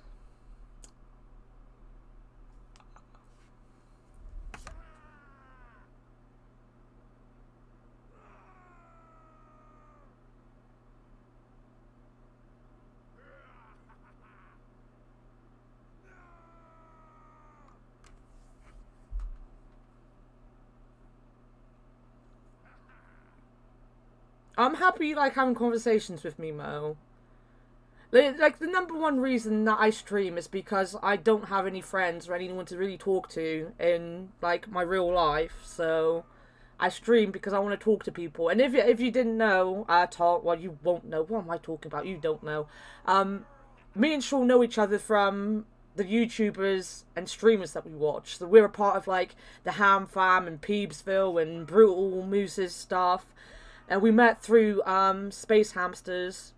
I'm happy you like having conversations with me, Mo. Like, the number one reason that I stream is because I don't have any friends or anyone to really talk to in, like, my real life. So, I stream because I want to talk to people. And if you didn't know at all, well, you won't know. What am I talking about? You don't know. Me and Sean know each other from the YouTubers and streamers that we watch. So, we're a part of, like, the Ham Fam and Peebsville and Brutal Moose's stuff. And we met through Space Hamsters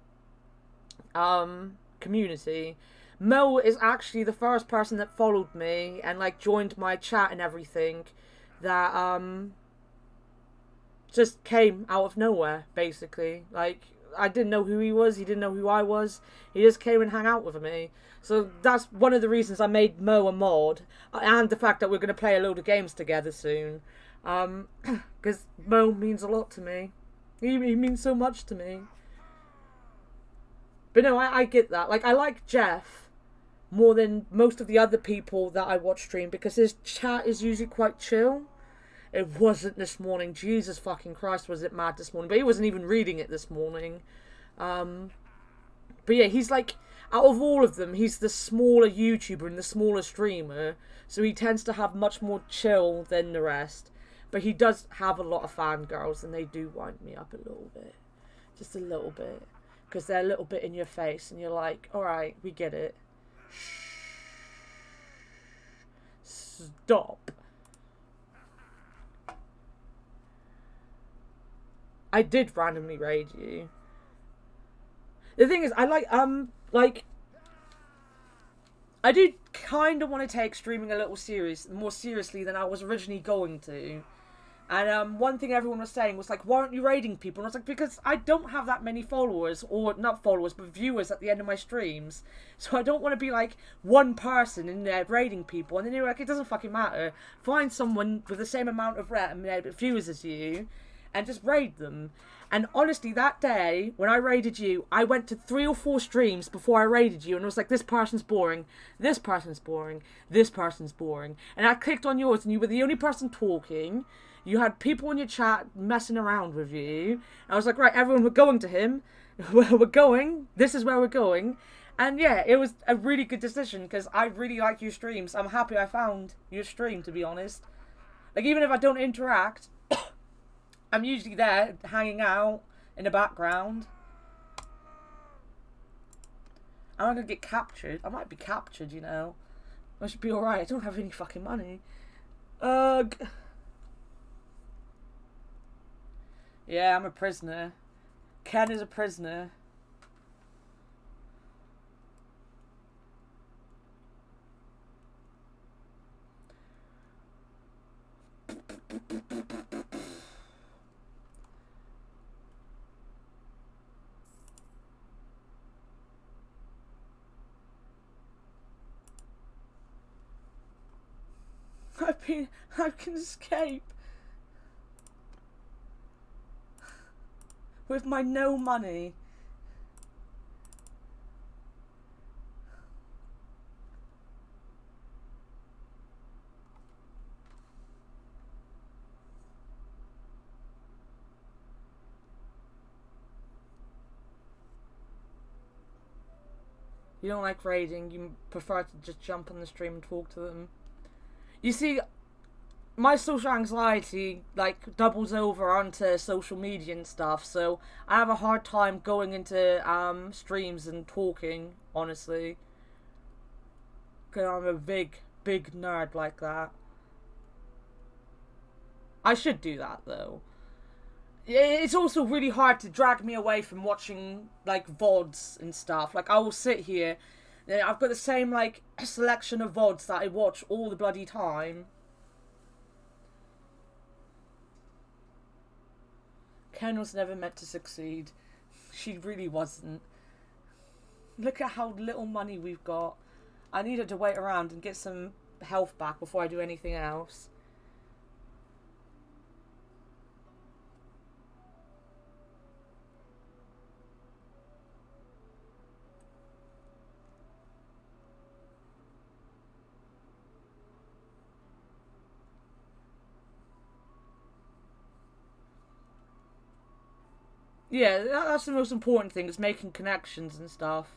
community. Mo is actually the first person that followed me and like joined my chat and everything that just came out of nowhere, basically. Like, I didn't know who he was, he didn't know who I was, he just came and hung out with me. So that's one of the reasons I made Mo a mod, and the fact that we're going to play a load of games together soon. Because Mo means a lot to me. He means so much to me. But no, I get that. Like, I like Jeff more than most of the other people that I watch stream, because his chat is usually quite chill. It wasn't this morning. Jesus fucking Christ, was it mad this morning. But he wasn't even reading it this morning. But yeah, he's like, out of all of them, he's the smaller YouTuber and the smaller streamer. So he tends to have much more chill than the rest. But he does have a lot of fangirls, and they do wind me up a little bit. Just a little bit. Because they're a little bit in your face, and you're like, alright, we get it. Stop. I did randomly raid you. The thing is, I I do kind of want to take streaming a little more seriously than I was originally going to. And one thing everyone was saying was like, why aren't you raiding people? And I was like, because I don't have that many followers, or not followers, but viewers at the end of my streams. So I don't want to be like one person in there raiding people. And then you're like, it doesn't fucking matter. Find someone with the same amount of viewers as you, and just raid them. And honestly, that day, when I raided you, I went to 3 or 4 streams before I raided you, and it was like, this person's boring, this person's boring, this person's boring. And I clicked on yours, and you were the only person talking. You had people in your chat messing around with you. I was like, right, everyone, we're going to him. We're going. This is where we're going. And yeah, it was a really good decision, because I really like your streams. I'm happy I found your stream, to be honest. Like, even if I don't interact, I'm usually there, hanging out in the background. Am I going to get captured? I might be captured, you know. I should be alright. I don't have any fucking money. Yeah, I'm a prisoner. Ken is a prisoner. I can escape with my no money. You don't like raiding, you prefer to just jump on the stream and talk to them. You see, my social anxiety, like, doubles over onto social media and stuff, so I have a hard time going into streams and talking, honestly. Because I'm a big nerd like that. I should do that, though. It's also really hard to drag me away from watching, like, VODs and stuff. Like, I will sit here, and I've got the same, like, selection of VODs that I watch all the bloody time. Ken was never meant to succeed. She really wasn't. Look at how little money we've got. I needed to wait around and get some health back before I do anything else. Yeah, that's the most important thing, is making connections and stuff.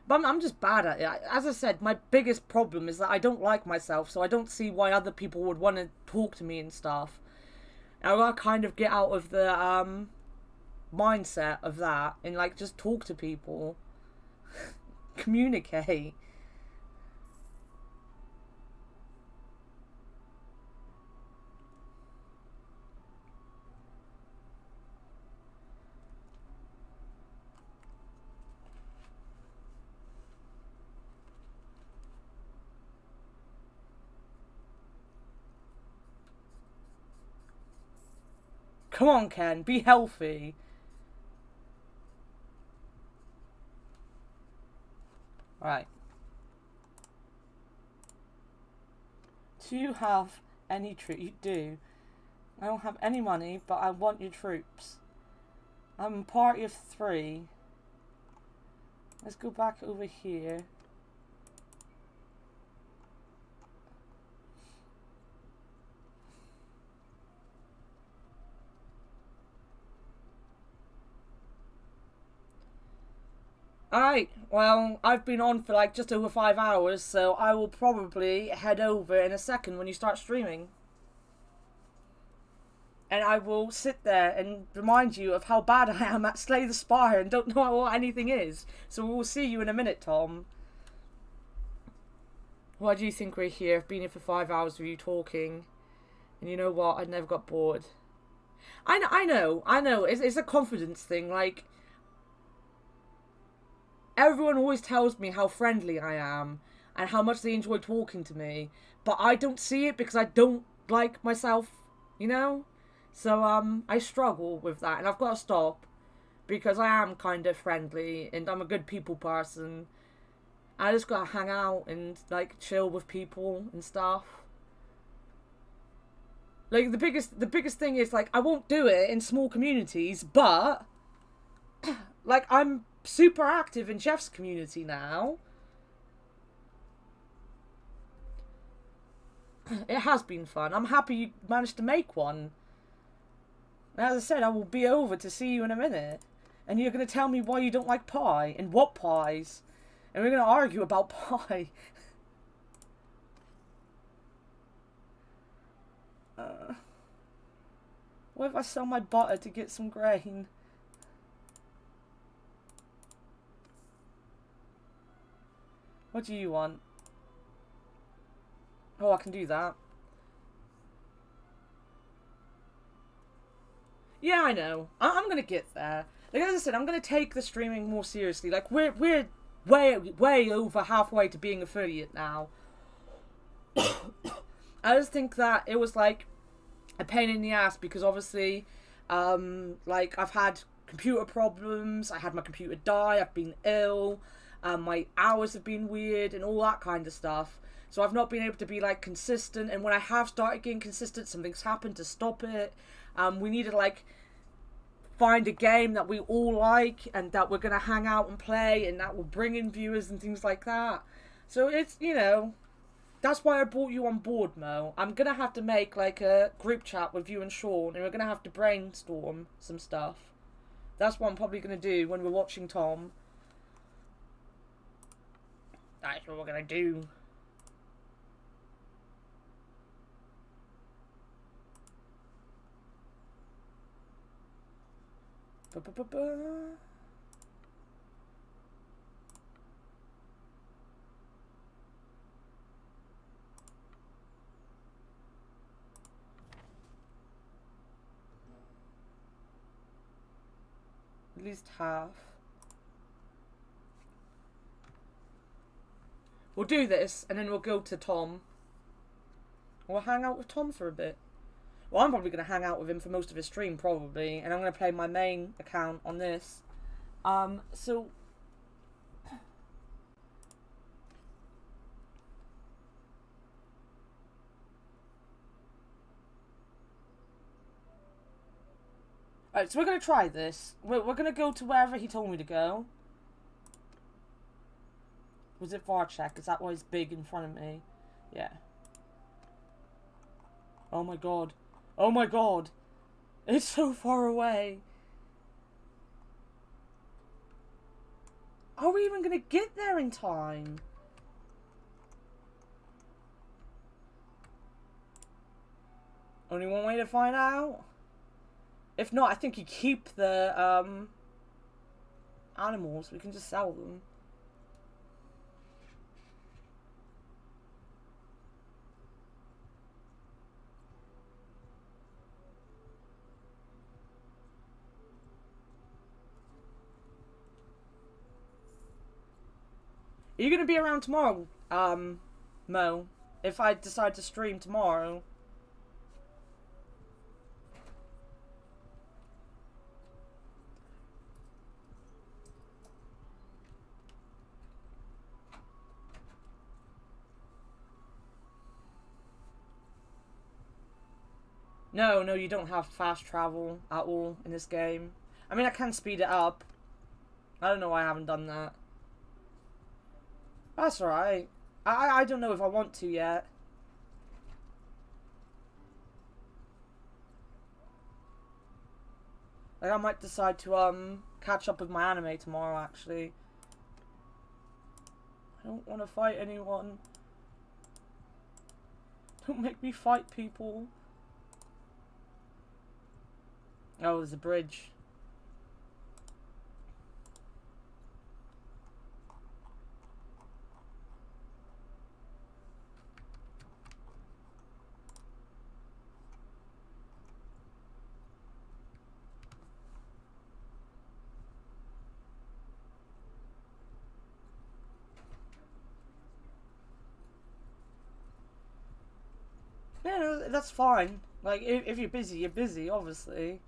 But I'm just bad at it. As I said, my biggest problem is that I don't like myself, so I don't see why other people would want to talk to me and stuff. And I gotta kind of get out of the mindset of that and, like, just talk to people. Communicate. Come on, Ken, be healthy. Right. Do you have any troops? You do. I don't have any money, but I want your troops. I'm a party of 3. Let's go back over here. Alright, well, I've been on for like just over 5 hours, so I will probably head over in a second when you start streaming. And I will sit there and remind you of how bad I am at Slay the Spire and don't know what anything is. So we'll see you in a minute, Tom. Why do you think we're here? I've been here for 5 hours with you talking. And you know what? I never got bored. I know. It's a confidence thing. Like, everyone always tells me how friendly I am and how much they enjoy talking to me. But I don't see it because I don't like myself, you know? So, I struggle with that, and I've got to stop, because I am kind of friendly, and I'm a good people person. I just gotta hang out and, like, chill with people and stuff. Like, the biggest thing is, like, I won't do it in small communities, but, like, I'm super active in Jeff's community now. It has been fun. I'm happy you managed to make one. As I said, I will be over to see you in a minute. And you're going to tell me why you don't like pie. And what pies. And we're going to argue about pie. What if I sell my butter to get some grain? What do you want? Oh, I can do that. Yeah, I know. I'm gonna get there. Like, as I said, I'm gonna take the streaming more seriously. Like, we're way over halfway to being affiliate now. I just think that it was like a pain in the ass because obviously, like, I've had computer problems. I had my computer die. I've been ill. My hours have been weird and all that kind of stuff. So I've not been able to be like consistent. And when I have started getting consistent, something's happened to stop it. We need to like find a game that we all like and that we're gonna hang out and play and that will bring in viewers and things like that. So it's, you know, that's why I brought you on board, Mo. I'm gonna have to make like a group chat with you and Sean and we're gonna have to brainstorm some stuff. That's what I'm probably gonna do when we're watching Tom. That's what we're gonna do. At least half. We'll do this and then we'll go to Tom. We'll hang out with Tom for a bit. Well, I'm probably going to hang out with him for most of his stream, probably. And I'm going to play my main account on this. So... Alright, so we're going to try this. We're going to go to wherever he told me to go. Was it Varchek? Is that why he's big in front of me? Yeah. Oh my god. Oh my god. It's so far away. Are we even going to get there in time? Only one way to find out? If not, I think you keep the animals. We can just sell them. Are you going to be around tomorrow, Mo? If I decide to stream tomorrow? No, no, you don't have fast travel at all in this game. I mean, I can speed it up. I don't know why I haven't done that. That's alright. I don't know if I want to yet. Like, I might decide to, catch up with my anime tomorrow, actually. I don't want to fight anyone. Don't make me fight people. Oh, there's a bridge. Yeah, no, that's fine. Like, if you're busy, obviously.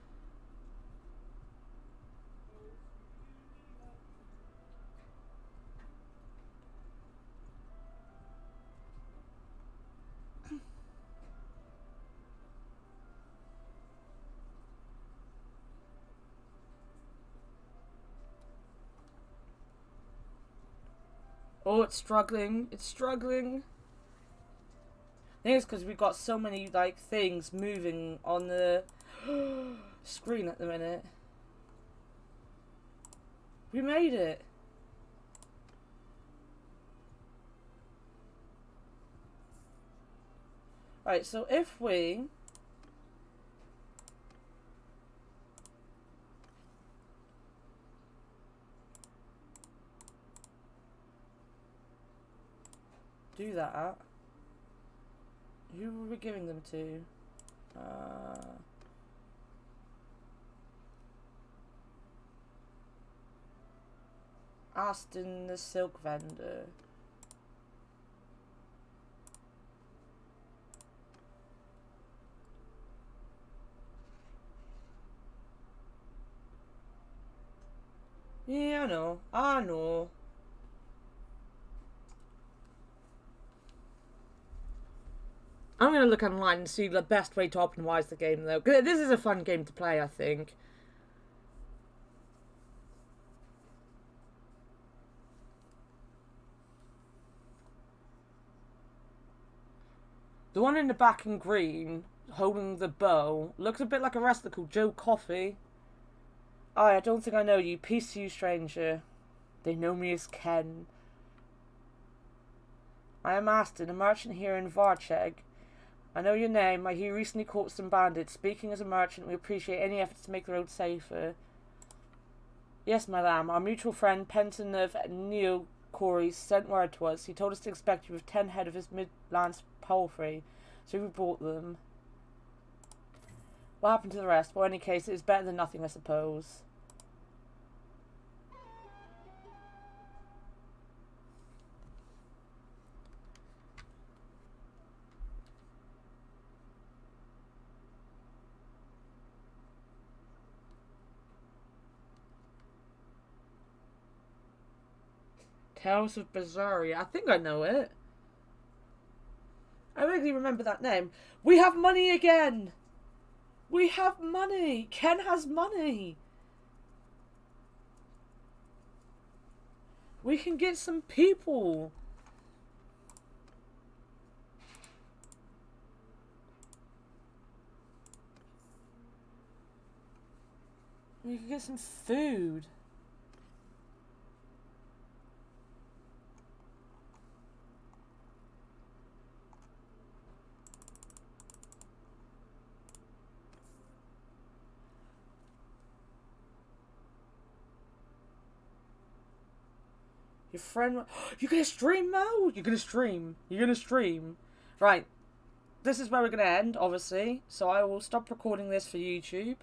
Oh, it's struggling. It's struggling. I think it's because we've got so many, like, things moving on the screen at the minute. We made it. Right, so if we... do that... Who were we giving them to? Aston the silk vendor. Yeah, I know. I know. I'm going to look online and see the best way to optimize the game, though. 'Cause this is a fun game to play, I think. The one in the back in green, holding the bow, looks a bit like a wrestler called Joe Coffey. Oh, I don't think I know you. Peace to you, stranger. They know me as Ken. I am Aston, a merchant here in Varcheg. I know your name. I hear you recently caught some bandits. Speaking as a merchant, we appreciate any efforts to make the road safer. Yes, madame. Our mutual friend, Penton of Neo Corey, sent word to us. He told us to expect you with 10 head of his Midlands poultry, so we brought them. What happened to the rest? Well, in any case, it is better than nothing, I suppose. Tales of Berseria. I think I know it. I vaguely remember that name. We have money again! We have money! Ken has money! We can get some people! We can get some food. Your friend... You're gonna stream, Mo? You're gonna stream. You're gonna stream. Right. This is where we're gonna end, obviously. So I will stop recording this for YouTube.